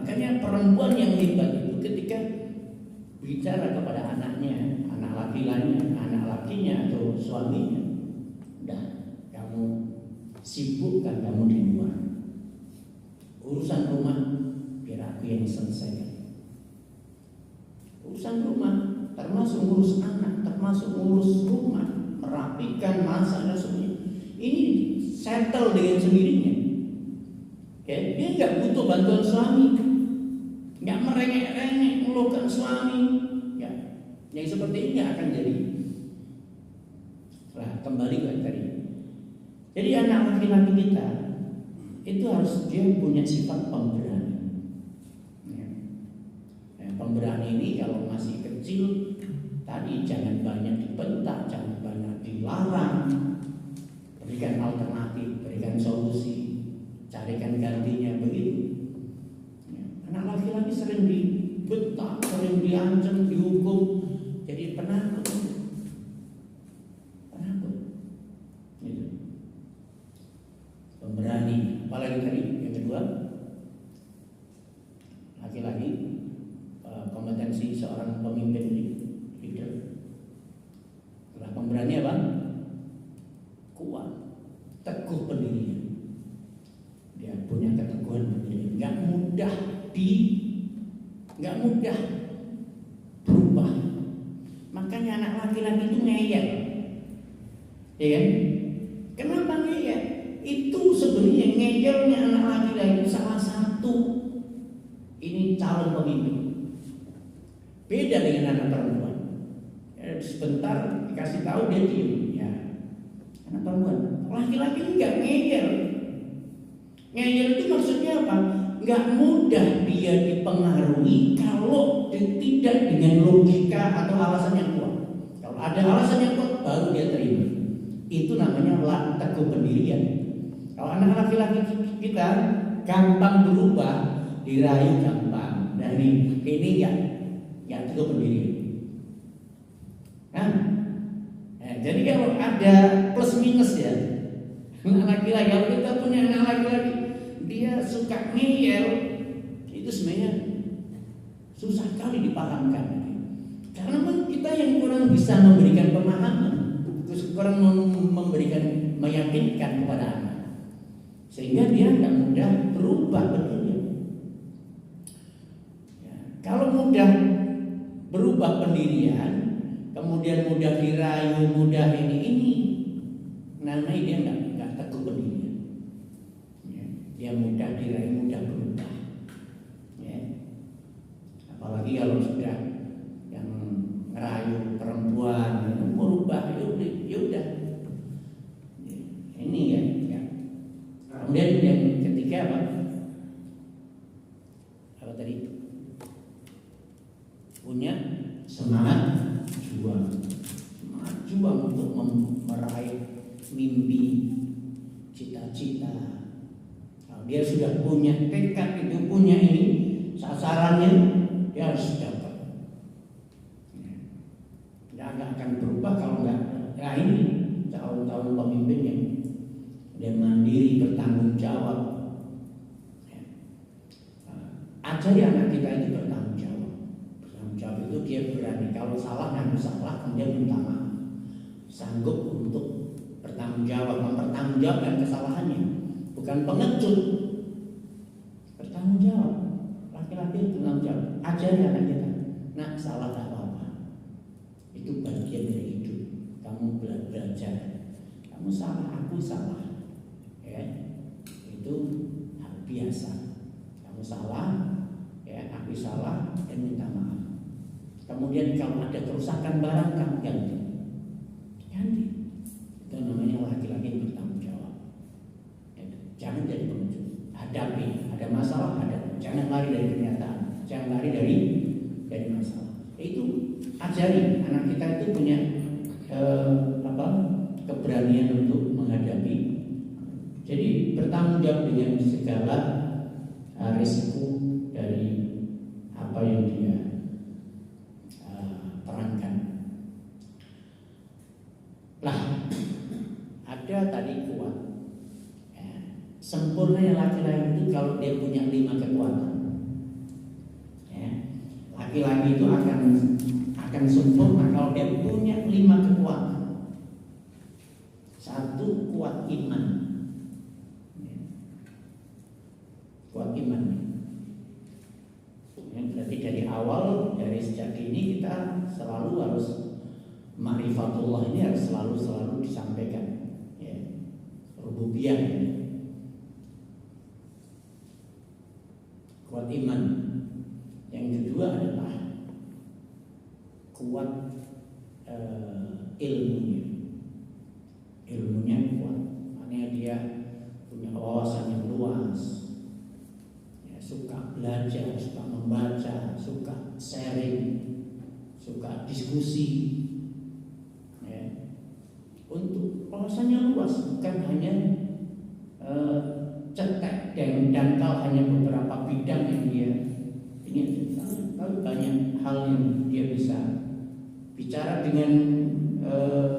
[SPEAKER 1] Makanya perempuan yang hebat itu ketika bicara kepada anaknya, anak lakinya atau suaminya, udah kamu sibukkan kamu di luar, urusan rumah biar aku yang selesaikan. Urusan rumah termasuk ngurus anak, termasuk ngurus rumah, merapikan, masak dan semuanya. Ini settle dengan sendirinya. Dia nggak butuh bantuan suami, nggak merengek-rengek ngeluhkan suami. Yang seperti ini akan jadi. Nah, kembali ke tadi. Jadi anak laki-laki kita itu harus dia punya sifat pemberani. Pemberani ini kalau masih kecil tadi jangan banyak dibentak, jangan banyak dilarang. Berikan alternatif, berikan solusi, carikan gantinya, begitu. Anak laki-laki sering dibentak, sering diancam, dihukum. Jadi penakut. Gitu. Pemberani. Apalagi tadi yang kedua, laki-laki kompetensi seorang pemimpin leader. Pemberani apa? Kuat, teguh pendirinya. Dia punya keteguhan pendiri. Nggak mudah berubah. Makanya anak laki-laki itu ngeyel, ya kan? Kenapa ngeyel? Itu sebenarnya ngeyelnya anak laki-laki salah satu ini calon pemimpin. Beda dengan anak perempuan. Sebentar dikasih tahu dia diem. Ya, anak perempuan, laki-laki nggak ngeyel. Ngeyel itu maksudnya apa? Nggak mudah dia dipengaruhi kalau tidak dengan logika atau alasan yang kuat. Kalau ada alasan yang kuat baru dia terima. Itu namanya teguh pendirian. Kalau anak laki-laki kita gampang berubah, dirayu gampang. Dan ini ya teguh pendirian. Jadi kalau ada plus minus ya, anak laki-laki, kalau kita punya anak laki-laki dia suka ngeyel, itu sebenarnya susah kali dipahamkan. Karena kita yang kurang bisa memberikan pemahaman, kurang meyakinkan kepada anak, sehingga dia nggak mudah berubah bentuknya. Kalau mudah berubah pendirian, kemudian mudah dirayu, mudah ini, namanya dia nggak teguh pendirian. Dia mudah dirayu, mudah berubah. Apalagi kalau sudah yang ngerayu perempuan berubah, ya udah. Ini ya. Kemudian yang ketiga apa? Apa tadi? Punya semangat juang untuk meraih mimpi, cita-cita. Kalau dia sudah punya tekad, itu punya ini sasarannya, dia harus dapat. Dia nggak akan berubah kalau nggak. Nah ini tahun-tahun pemimpin yang dia mandiri, bertanggung jawab. Ajari anak kita itu bertanggung jawab. Bertanggung jawab itu dia berani. Kalau salah ngaku salah, kemudian minta maaf. Sanggup untuk bertanggung jawab, mempertanggungjawabkan kesalahannya, bukan pengecut. Bertanggung jawab. Laki-laki bertanggung jawab. Ajari anak kita. Nah, salah tak apa-apa. Itu bagian dari hidup. Kamu belajar. Kamu salah, aku salah. Ya, itu hal biasa. Kamu salah, ya, aku salah, dan minta maaf. Kemudian kalau ada kerusakan barang kamu ganti. Itu namanya laki-laki yang bertanggung jawab. Jangan jadi pengecut. Hadapi, ada masalah, jangan lari dari kenyataan, jangan lari dari masalah. Itu ajari anak kita itu punya keberanian untuk menghadapi. Jadi bertanggung jawab dengan segala risiko dari apa yang dia terangkan. Lah, ada tadi kuat. Sempurnanya laki-laki itu kalau dia punya 5 kekuatan. Laki-laki itu akan sempurna kalau dia punya 5 kekuatan. 1, kuat iman. Kuat iman. Berarti dari awal, dari sejak dini kita selalu harus ma'rifatullah ini harus selalu disampaikan. Rububiyah. Kuat iman. Yang kedua adalah kuat ilmunya. Ilmunya kuat, makanya dia punya wawasan yang luas, suka belajar, suka membaca, suka sharing, suka diskusi. Untuk wawasannya luas, bukan hanya cetek dan dangkal hanya beberapa bidang yang dia ingin. Tapi banyak hal yang dia bisa bicara dengan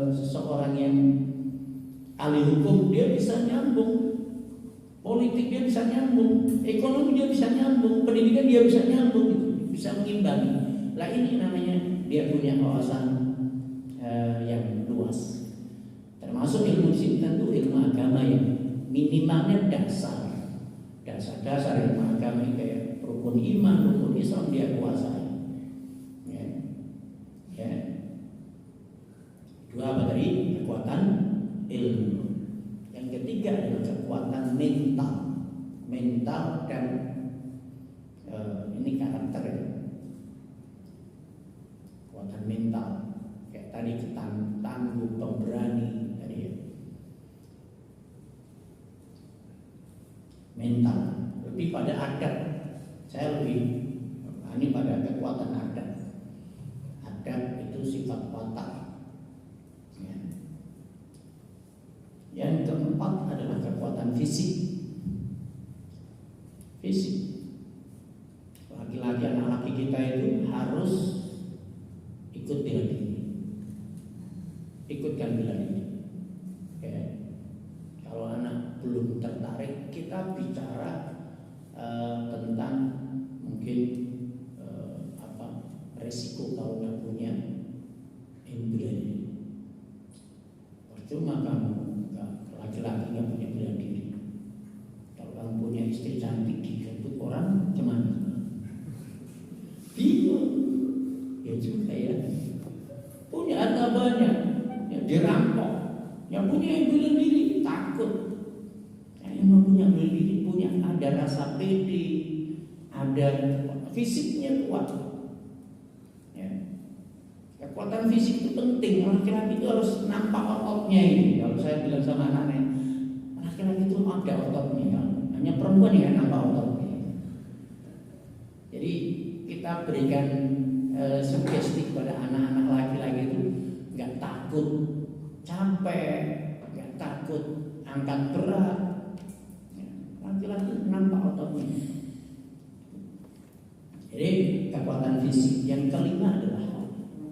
[SPEAKER 1] seseorang yang ahli hukum, dia bisa nyambung. Politik dia bisa nyambung, ekonomi dia bisa nyambung, pendidikan dia bisa nyambung, bisa mengimbangi. Lah ini namanya dia punya wawasan yang luas. Termasuk ilmu sini tentu ilmu agama yang minimalnya dasar ilmu agama kayak rukun iman, rukun Islam dia kuasai. Dua apa tadi? Kekuatan ilmu. Yang ketiga adalah kekuatan mental dan ini karakter. Kekuatan mental kayak tadi tangguh, pemberani tadi ya. Mental lebih pada adat. Saya lebih ini pada kekuatan adat. Adat itu sifat watak. Yang keempat adalah kekuatan fisik. Laki-laki, anak laki kita itu harus ikut bela diri. Ikutkan bela diri. Kalau anak belum tertarik, kita bicara tentang mungkin resiko kalau nggak punya embryoni. Percuma kamu laki-laki nggak punya bela diri. Kalau kamu punya istri cantik direbut orang, gimana? Bingung. Ya juga ya. Punya harta banyak, yang dirampok. Yang punya yang bela diri takut. Yang mau punya bela diri punya ada rasa pede, ada fisiknya kuat. Kekuatan fisik itu penting. Laki-laki itu harus nampak ototnya ini. Kalau saya bilang sama anak-anak, laki-laki itu ada ototnya. Hanya perempuan yang nampak ototnya. Jadi kita berikan sugesti kepada anak-anak laki-laki itu nggak takut capek, nggak takut angkat berat. Laki-laki nampak ototnya. Jadi kekuatan fisik. Yang kelima adalah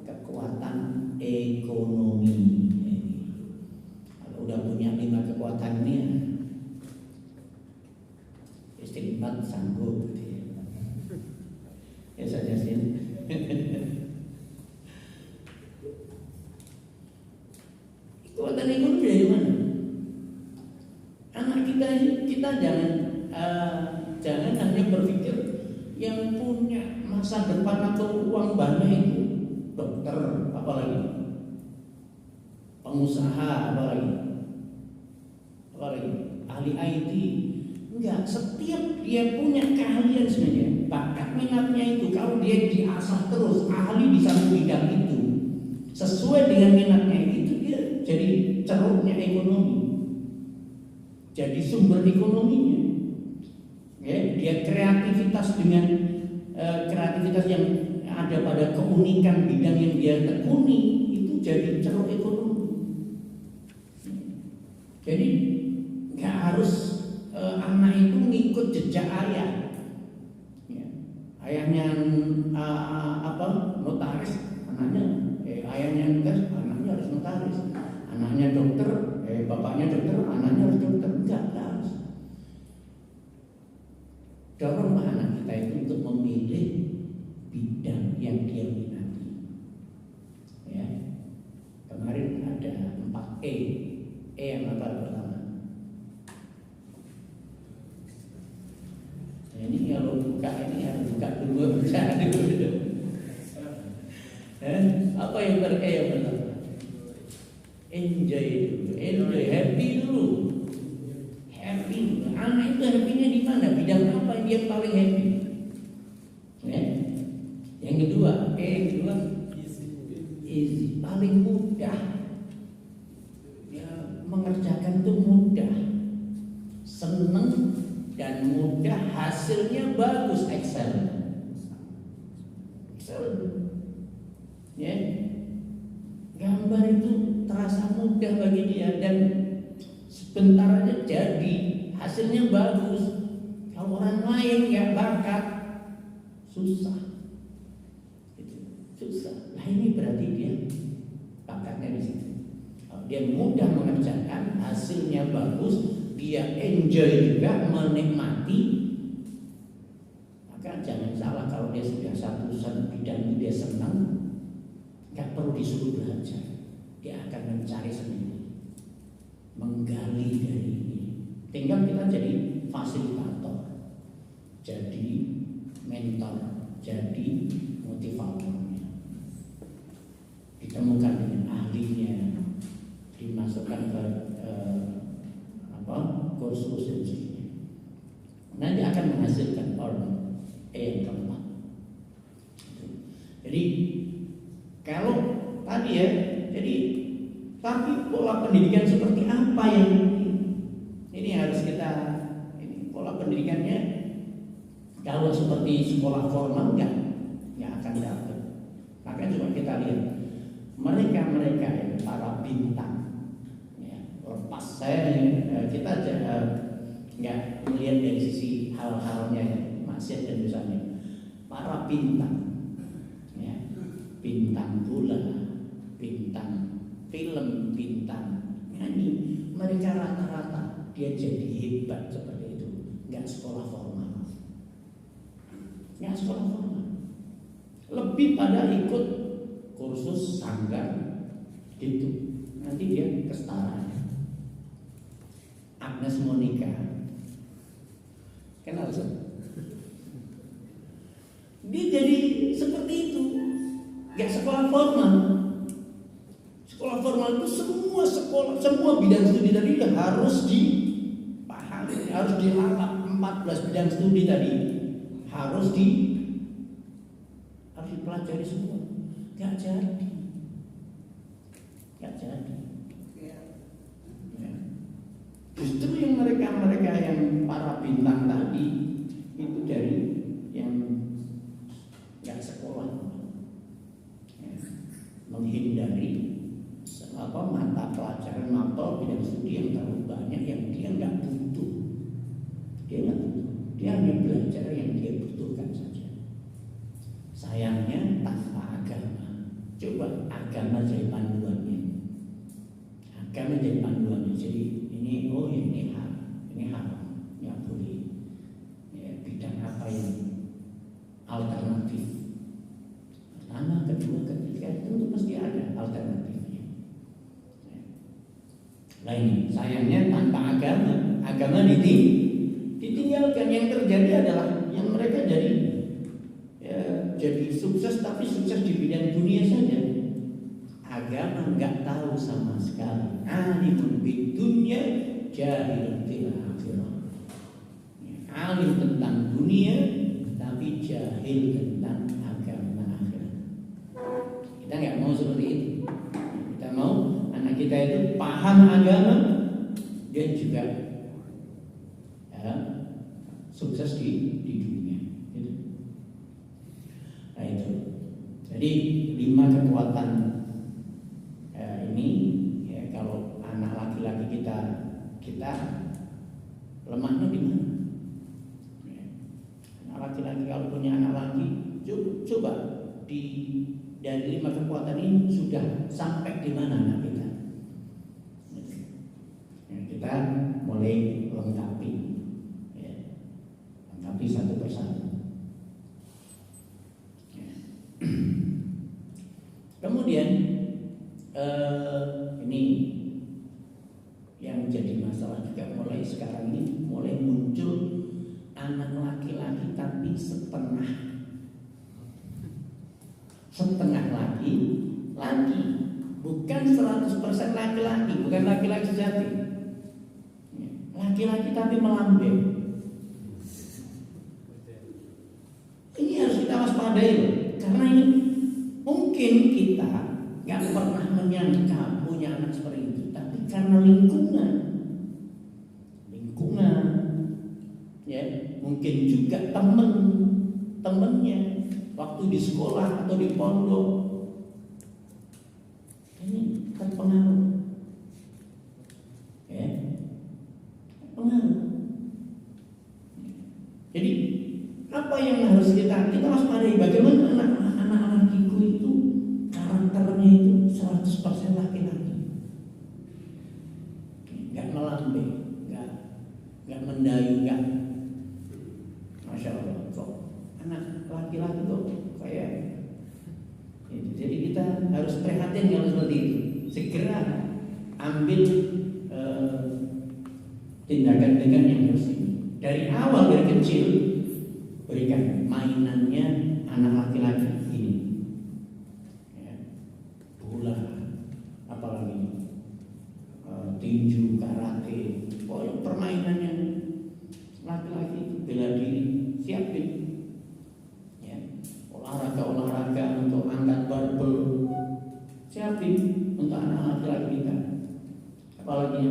[SPEAKER 1] kekuatan ekonomi. Kalau udah punya 5 kekuatan ini, istri 4 sanggup. Ya saja sih. Kekuatan ekonomi dari mana? Anak kita jangan hanya berpikir yang punya masa depan atau uang banyak itu dokter, apalagi pengusaha, apalagi ahli IT. Enggak, setiap dia punya keahlian sebenarnya, bakat minatnya itu kalau dia diasah terus, ahli bisa bidang itu sesuai dengan minatnya itu, dia jadi ceruknya ekonomi, jadi sumber ekonominya. Ya, dia kreativitas dengan kreativitas yang ada pada keunikan bidang yang dia tekuni itu jadi ceruk ekonomi. Jadi nggak harus anak itu ngikut jejak ayah. Ya. Ayahnya notaris, anaknya ayahnya notaris, anaknya harus notaris. Anaknya dokter, bapaknya dokter, anaknya harus dokter. Enggak harus. Doronglah anak kita itu untuk memilih bidang yang dia minati. Ya. Kemarin ada 4E. Yang apa pertama? Nah, ini kalau buka ini harus buka dulu, baca dulu. Apa yang yang pertama? Enjoy dulu, enjoy, happy dulu. Happy. Anak itu happy-nya di mana? Bidang apa yang dia paling happy? Ya. Yang kedua, easy, paling mudah. Mengerjakan itu mudah, seneng dan mudah, hasilnya bagus. Excel, ya, gambar itu terasa mudah bagi dia dan sebentar aja jadi, hasilnya bagus. Kalau orang lain nggak bakat, susah. Nah ini berarti dia bakatnya di situ. Dia mudah mengerjakan, hasilnya bagus, dia enjoy juga, menikmati. Maka jangan salah kalau dia sudah satu bidang dia senang, nggak perlu disuruh belajar, dia akan mencari sendiri, menggali dari ini. Tinggal kita jadi fasilitator, jadi mentor, jadi motivatornya. Ditemukan dengan ahlinya, dimasukkan ke kursus dan sebagainya. Nanti akan menghasilkan orang yang keempat. Jadi kalau tadi ya, jadi tapi pola pendidikan seperti apa yang ini harus kita ini pola pendidikannya. Kalau seperti sekolah formal nggak akan dapat. Maka coba kita lihat mereka yang para bintang. Pas kita nggak melihat dari sisi hal-halnya maksiat dan dosanya. Para bintang, ya, bintang bola, bintang film, bintang nyanyi, mereka rata-rata dia jadi hebat seperti itu. Nggak sekolah formal, lebih pada ikut kursus sanggar gitu. Nanti dia kesetaraan. Agnes Monica, kenal sih? Dia jadi seperti itu, gak sekolah formal. Sekolah formal itu semua bidang studi tadi harus dipahami, harus dilalap. 14 bidang studi tadi harus dipelajari semua. Gak jadi. Justru yang mereka yang para bintang tadi itu dari yang nggak sekolah, ya, menghindari mata pelajaran mapel bidang studi yang terlalu banyak yang dia nggak butuh. Dia hanya belajar yang dia butuhkan saja. Sayangnya tanpa agama. Coba agama jadi panduannya. Jadi ini haram, nggak boleh. Ya, bidang apa yang alternatif? Pertama, kedua, ketiga itu pasti ada alternatifnya. Ya. Nah ini sayangnya tanpa agama ditinggalkan. Yang terjadi adalah yang mereka jadi sukses, tapi sukses di bidang dunia saja. Agama nggak tahu sama sekali. Alimun bid dunya, jahilun fil akhirah. Alim tentang dunia, tapi jahil tentang agama akhirat. dia juga ya, sukses di dunia. Gitu. Nah itu. Jadi 5 kekuatan ini ya, kalau anak laki-laki kita lemahnya di mana? Ya. Anak laki-laki kalau punya anak laki, coba dari 5 kekuatan ini sudah sampai di mana anak kita? Ya, kita mulai lengkapi, ya, lengkapi satu persatu. Ya. Kemudian ini yang jadi masalah juga mulai sekarang ini, mulai muncul anak laki-laki tapi setengah laki, bukan 100% laki-laki, bukan laki-laki sejati, laki-laki tapi melambai. Ini harus kita waspadai, karena ini mungkin kita nggak pernah menyangka punya anak seperti itu, tapi karena lingkungan, ya mungkin juga temennya waktu di sekolah atau di pondok ini terpengaruh, ya pengaruh. Jadi apa yang harus kita waspadai, bagaimana anak-anak kita itu karakternya itu 100% laki-laki, nggak melambai, nggak mendayu, nggak, masya Allah, kok anak laki-laki kok kayak itu. Jadi kita harus prihatin kalau seperti itu, segera ambil tindakan-tindakan yang harus ini. Dari awal, dari kecil berikan mainannya anak laki-laki ini, ya, bola, apalagi tinju, karate, pokoknya permainannya laki-laki, bela diri, siapin, ya, olahraga untuk angkat barbel, siapin untuk anak laki-laki kita. Apalagi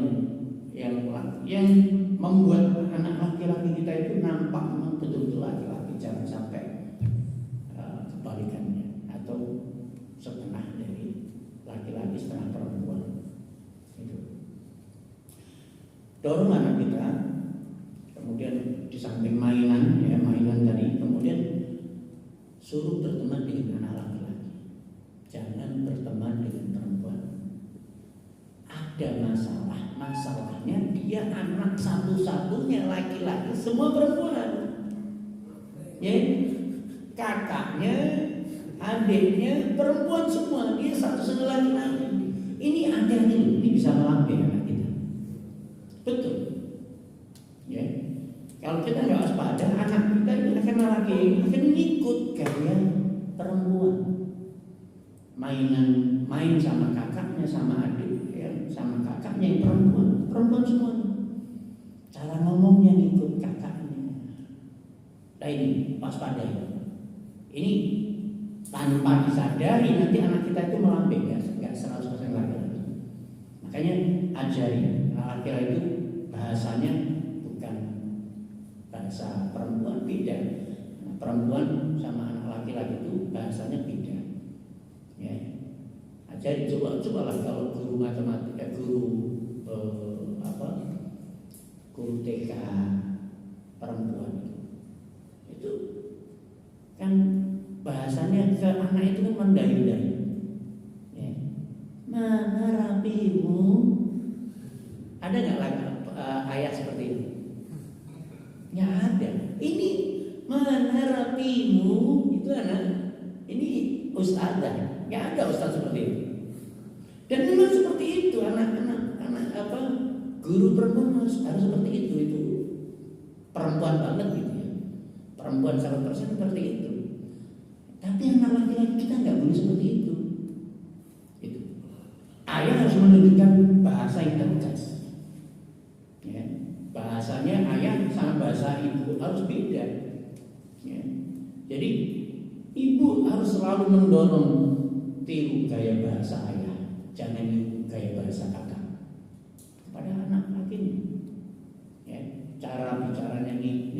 [SPEAKER 1] yang membuat anak laki-laki kita itu nampak betul-betul laki-laki, jangan sampai kebalikannya atau setengah dari laki-laki setengah perempuan. Itu dorong anak kita, kemudian di samping mainan tadi, kemudian suruh berteman dengan anak laki-laki, jangan berteman dengan perempuan. Ada masalahnya dia anak satu-satunya laki-laki, semua perempuan, ya, kakaknya, adiknya perempuan semua, dia satu-satunya laki-laki. Ini hati-hati, ini bisa melambai anak kita, betul, ya. Kalau kita nggak waspada, anak kita ini akan ikut gaya perempuan, main sama kakaknya, sama adik, ya, sama kakaknya yang perempuan semua. Cara ngomongnya ikut kakaknya. Nah ini waspada. Ini tanpa disadari nanti anak kita itu melambai, nggak 100% laki-laki. Makanya ajari anak laki-laki itu bahasanya bukan bahasa perempuan, beda. Nah, perempuan sama anak laki-laki itu bahasanya beda. Ya. Ajari, cobalah kalau guru matematika, guru TK perempuan itu kan bahasanya ke anak itu kan mendayu-dayu, ya. Mana rapimu? Ada nggak ayat seperti itu? Nggak ada. Ini mana rapimu itu anak, ini ustazah, nggak ada ustaz seperti itu. Dan memang seperti itu anak-anak guru perempuan harus seperti itu perempuan banget gitu ya, perempuan 100% seperti itu. Tapi anak laki-laki kita nggak boleh seperti itu. Ayah harus menunjukkan bahasa yang tegas, ya. Bahasanya ayah sama bahasa ibu harus beda, ya. Jadi ibu harus selalu mendorong tiru gaya bahasa ayah, jangan tiru gaya bahasa kakak kepada anak laki ini.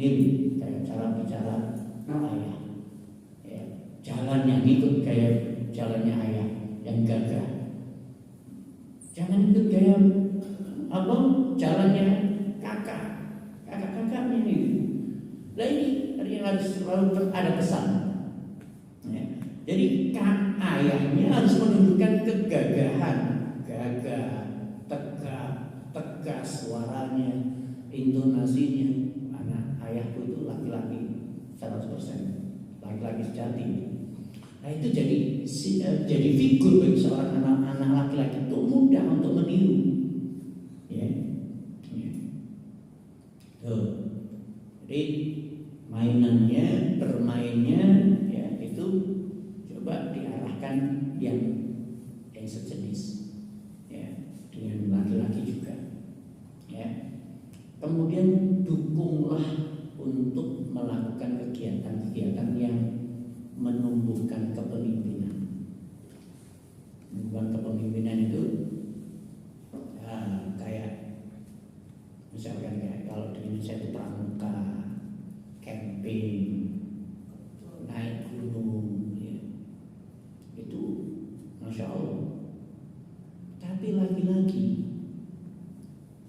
[SPEAKER 1] mirip kayak cara bicara ayah, ya, jalannya ikut kayak jalannya ayah yang gagah, jangan ikut gaya apa jalannya kakaknya ini. Nah ini harus selalu ada pesan, ya. Jadi ayahnya harus menunjukkan kegagahan, gagah, tegas suaranya, intonasinya. Anak ayahku itu laki-laki 100%, laki-laki sejati. Nah itu jadi figur bagi seorang anak laki-laki itu mudah untuk meniru, ya. Jadi bermainnya, ya itu coba diarahkan yang sejenis, ya, dengan laki-laki juga, ya. Kemudian dukunglah untuk melakukan kegiatan-kegiatan yang menumbuhkan kepemimpinan. Kepemimpinan itu kayak misalkan kayak kalau di Indonesia itu pramuka, camping, naik gunung, ya. Itu Masya Allah. Tapi lagi-lagi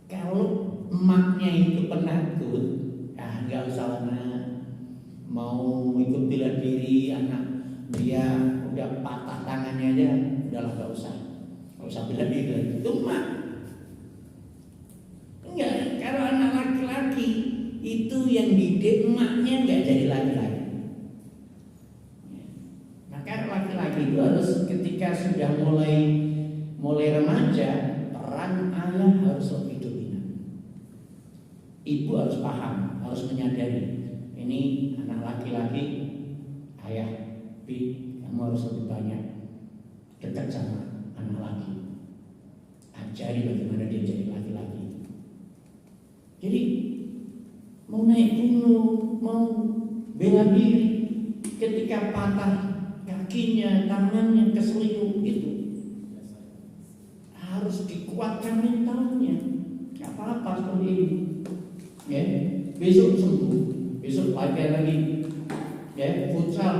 [SPEAKER 1] kalau emaknya itu penakut, nggak usah mau ikut bela diri, anak dia udah patah tangannya aja, udahlah nggak usah bela diri lagi. Itu emak. Enggak, kalau anak laki-laki itu yang didik emaknya nggak jadi laki-laki. Maka laki-laki itu harus ketika sudah mulai remaja, peran ayah harus lebih dominan. Ibu harus paham, harus menyadari ini anak laki-laki, ayah, kamu harus lebih banyak dekat sama anak laki. Ajari bagaimana dia jadi laki-laki. Jadi mau naik gunung, mau bela diri, ketika patah kakinya, tangannya keselingkuh itu harus dikuatkan mentalnya. Gak apa-apa seperti ini, ya. Besok sembuh, besok lagi, ya, futsal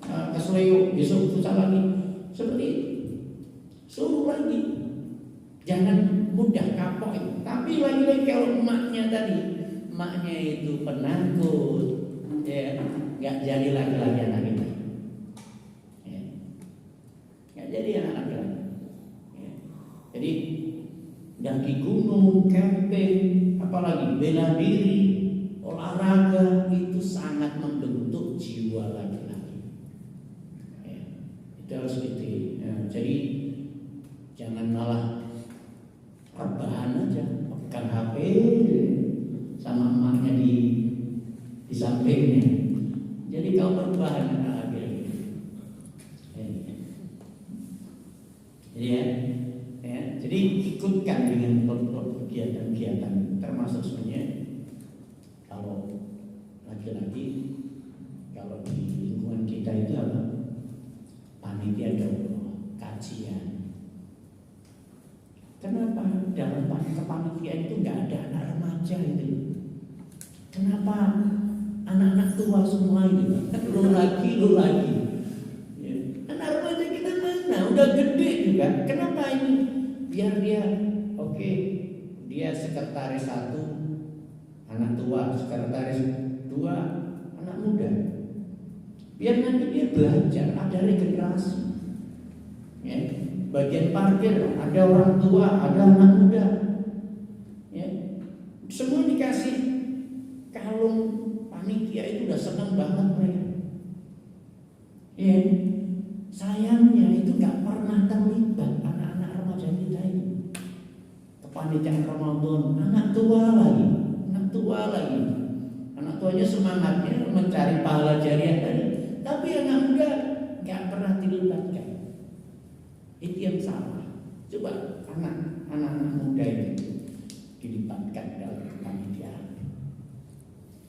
[SPEAKER 1] keselingkuh, besok futsal lagi, seperti itu. Suruh lagi, jangan mudah kapok. Tapi lagi-lagi kalau emaknya itu penakut, ya, nggak jadi laki-laki anak kita, ya. Nggak jadi anak laki-laki, ya. Jadi daki gunung, camping, apalagi bela diri, olahraga itu sangat membentuk jiwa laki-laki, ya. Itu harus gitu, ya. Jadi jangan malah rebahan aja, pegang HP sama emaknya di sampingnya. Jadi kau rebahan lagi. Ya. Jadi ikutkan dengan kegiatan-kegiatan, termasuk sebenarnya kalau laki-laki, kalau di lingkungan kita itu apa? Panitia kajian. Kenapa dalam kepanitiaan itu nggak ada anak remaja itu? Kenapa anak-anak tua semua itu? Lu lagi. Ya. Anak remaja kita mana? Udah gede juga. Kenapa ini? Biar dia, dia sekretaris 1 anak tua, sekretaris 2 anak muda. Biar nanti dia belajar, ada regenerasi. Ya. Bagian parkir ada orang tua, ada anak muda, ya. Semua dikasih kalung panitia, itu udah senang banget mereka, ya. Sayangnya itu nggak pernah terlibat anak-anak remaja kita itu. Kepanitiaan Ramadan, anak tuanya semangatnya mencari pahala jariah tadi, tapi anak muda nggak pernah dilibatkan. Itu yang salah. Coba anak-anak muda itu dilibatkan dalam kepanitiaan,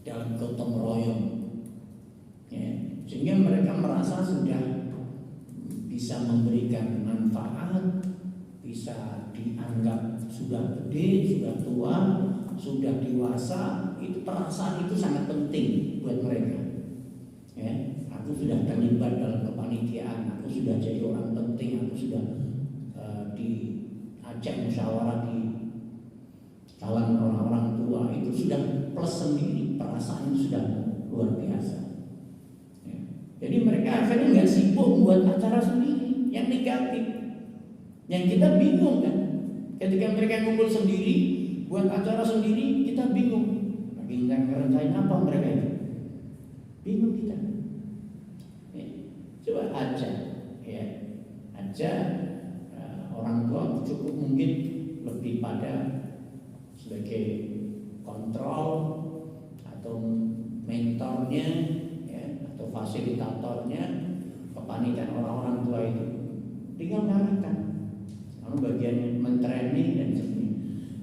[SPEAKER 1] dalam gotong royong, ya, sehingga mereka merasa sudah bisa memberikan manfaat, bisa dianggap sudah gede, sudah tua, sudah dewasa, itu perasaan itu sangat penting buat mereka. Ya, aku sudah terlibat dalam kepanitiaan, aku sudah jadi orang penting, aku sudah diajak musyawarah di kalangan orang-orang tua, itu sudah plus sendiri, perasaan itu sudah luar biasa. Ya. Jadi mereka akhirnya nggak sibuk buat acara sendiri yang negatif, yang kita bingung kan. Ketika mereka ngumpul sendiri, buat acara sendiri, kita bingung. Lagi ngerasain apa mereka itu? Bingung kita. Ya. Coba ajak orang tua cukup mungkin lebih pada sebagai kontrol atau mentornya, ya, atau fasilitatornya kepanitiaan orang-orang tua itu, tinggal ngarahkan. Lalu bagian mentraining dan sebagainya.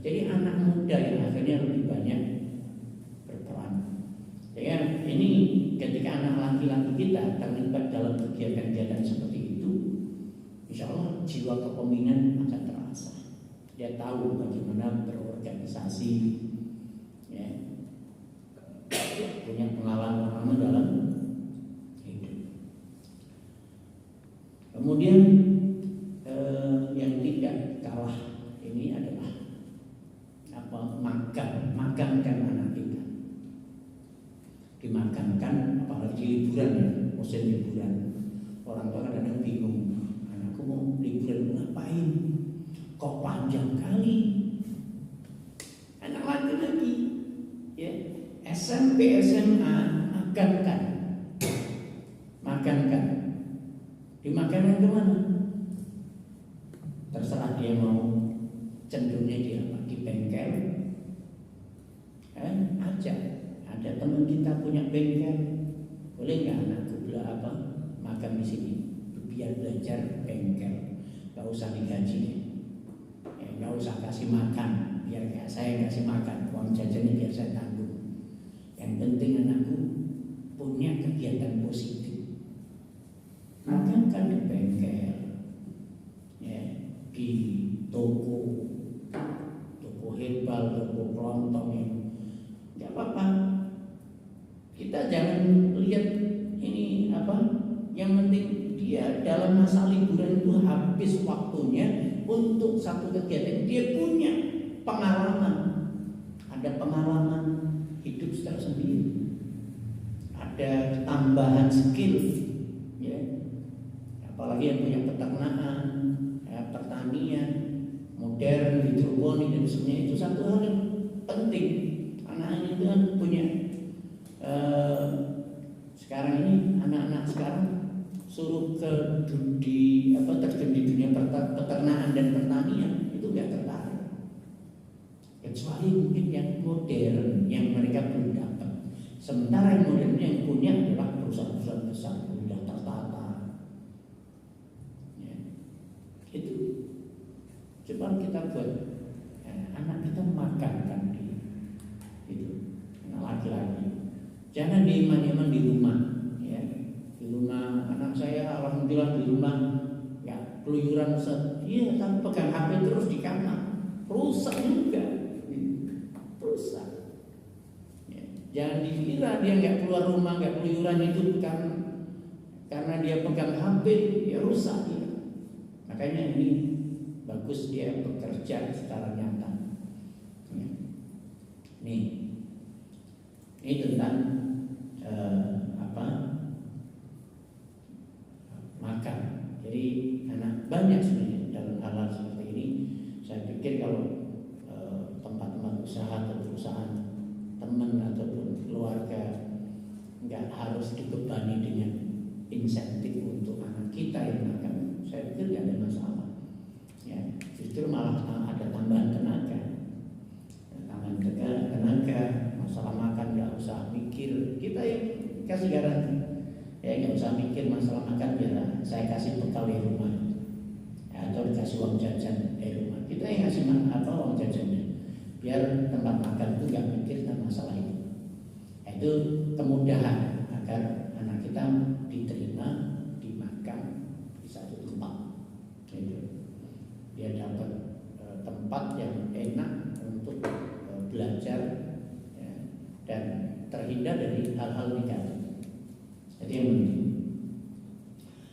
[SPEAKER 1] Jadi anak muda yang akhirnya lebih banyak berperan. Ya, ini ketika anak laki-laki kita terlibat dalam kegiatan-kegiatan seperti itu, insya Allah jiwa kepemimpinan akan terasa. Dia tahu bagaimana berorganisasi, ya, punya pengalaman dalam hidup. Kemudian yang tidak kalah ini adalah makankan anak kita. Dimakankan, apalagi liburan ya, musim liburan. Orang tua kadang-kadang bingung, anakku mau liburan ngapain? Kok panjang kali? Anak laki-laki, ya, SMP, SMA, makankan. Dimakankan kemana? Terserah dia mau cenderungnya di apa? Di bengkel. Aja. Ada teman kita punya bengkel, boleh nggak anakku makan di sini? Biar belajar bengkel, nggak usah digaji, nggak usah kasih makan, biar saya kasih makan, uang jajannya biar saya tanggung. Yang penting anakku punya kegiatan positif. Makankan di bengkel, ya, di toko herbal, toko kelontong, ya, nggak apa-apa. Kita jangan lihat ini yang penting dia dalam masa liburan itu habis waktunya untuk satu kegiatan. Dia punya pengalaman, ada pengalaman hidup secara sendiri, ada tambahan skill, ya. Apalagi yang punya peternakan, ya, pertanian modern, hidroponik dan sebagainya, itu satu hal yang penting. Anak-anak itu kan punya sekarang ini anak-anak sekarang suruh terjun di dunia peternakan dan pertanian, itu nggak tertarik. Kecuali mungkin yang modern yang mereka belum dapat. Sementara yang modern yang punya adalah perusahaan-perusahaan besar, sudah tertata. Ya. Itu coba kita buat anak kita makankan dia, itu anak laki-laki. Jangan diiman-iman di rumah, ya. Di rumah anak saya alhamdulillah di rumah ya keluyuran iya, tapi pegang HP terus di kamar, rusak juga, rusak. Ya. Jangan dikira dia nggak keluar rumah, nggak keluyuran itu karena dia pegang HP, ya rusak ya. Makanya ini bagus dia bekerja secara nyata. Ya. Ini tentang makan. Jadi anak banyak sebenarnya dalam hal seperti ini. Saya pikir kalau tempat-tempat usaha atau perusahaan teman ataupun keluarga nggak harus dibebani dengan insentif untuk anak kita yang makan, saya pikir nggak ada masalah. Ya, justru malah ada tambahan tenaga, masalah makan nggak usah mikir, kita yang kasih garansi, ya nggak usah mikir masalah makan, biar saya kasih bekal di rumah, ya, atau dikasih uang jajan di rumah, kita yang kasih uang jajannya, biar tempat makan itu nggak mikir tentang masalah itu. Itu kemudahan agar anak kita diterima, dimakan di satu tempat. Dia dapat tempat yang enak untuk belajar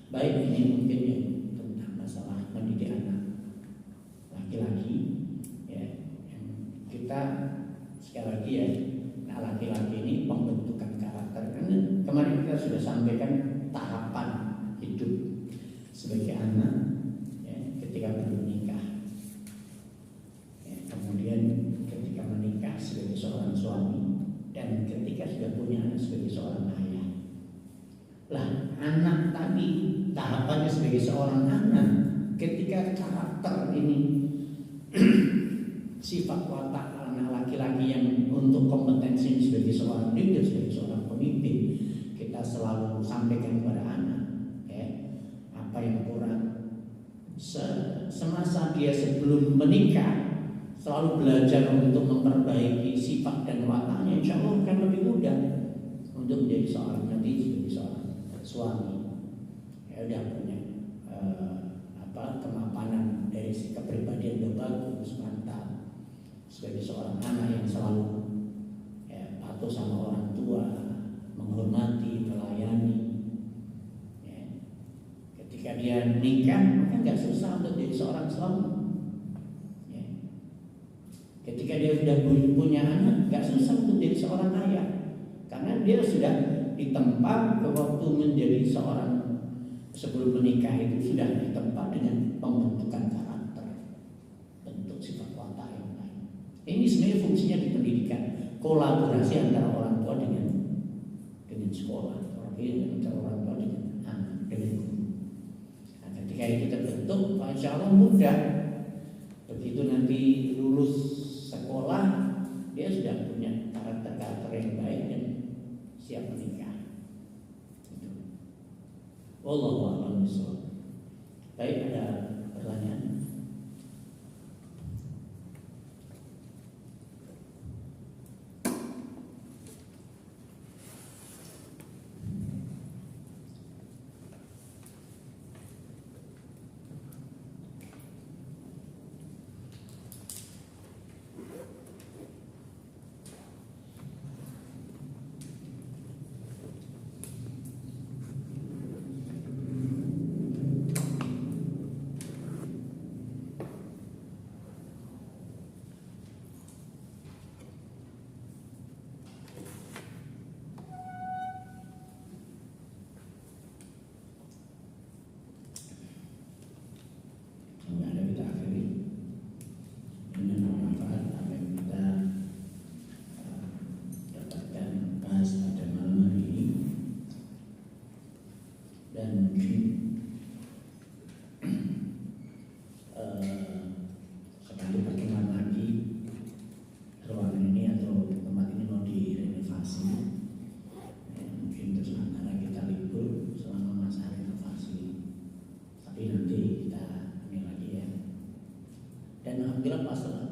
[SPEAKER 1] Baik, ini mungkin ya tentang masalah mendidik anak laki-laki ya, yang kita sekali lagi ya, nah laki-laki ini pembentukan karakter. Karena kemarin kita sudah sampaikan tahapan hidup sebagai anak ya, ketika belum menikah ya, kemudian ketika menikah sebagai seorang suami, dan ketika sudah punya anak sebagai seorang ayah. Lah, anak tadi tahapannya sebagai seorang anak, ketika karakter ini sifat watak anak laki-laki yang untuk kompetensi sebagai seorang leader, sebagai seorang pemimpin, kita selalu sampaikan kepada anak ya, apa yang kurang. Semasa dia sebelum menikah selalu belajar untuk memperbaiki sifat dan wataknya, insya Allah akan lebih mudah untuk menjadi seorang nanti sebagai seorang suami. Ya udah punya kemapanan dari si kepribadian yang bagus, mantap. Sebagai seorang anak yang selalu ya, patuh sama orang tua, menghormati, melayani. Ya. Ketika dia nikah, maka nggak susah untuk jadi seorang suami. Ya. Ketika dia sudah punya anak, nggak susah untuk jadi seorang ayah, karena dia sudah ditempa ke waktu menjadi seorang sebelum menikah itu sudah ditempa dengan pembentukan karakter, bentuk sifat watak yang lain. Ini sebenarnya fungsinya di pendidikan, kolaborasi antara orang tua dengan sekolah, antara orang tua dengan anak, dengan guru. Nah, ketika itu terbentuk, insya Allah mudah. Begitu nanti lulus sekolah, dia sudah punya karakter yang baik dan siap menikah. Wallahu a'lam bishawab. Baik, ada pertanyaan?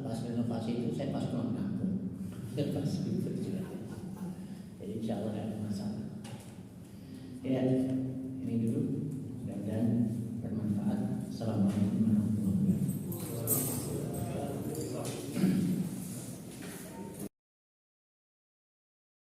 [SPEAKER 1] Pas renovasi itu saya pas pulang kampung, pas libur juga. Jadi insya Allah tidak ada masalah. Ya, ini dulu. Mudah-mudahan bermanfaat. Assalamualaikum.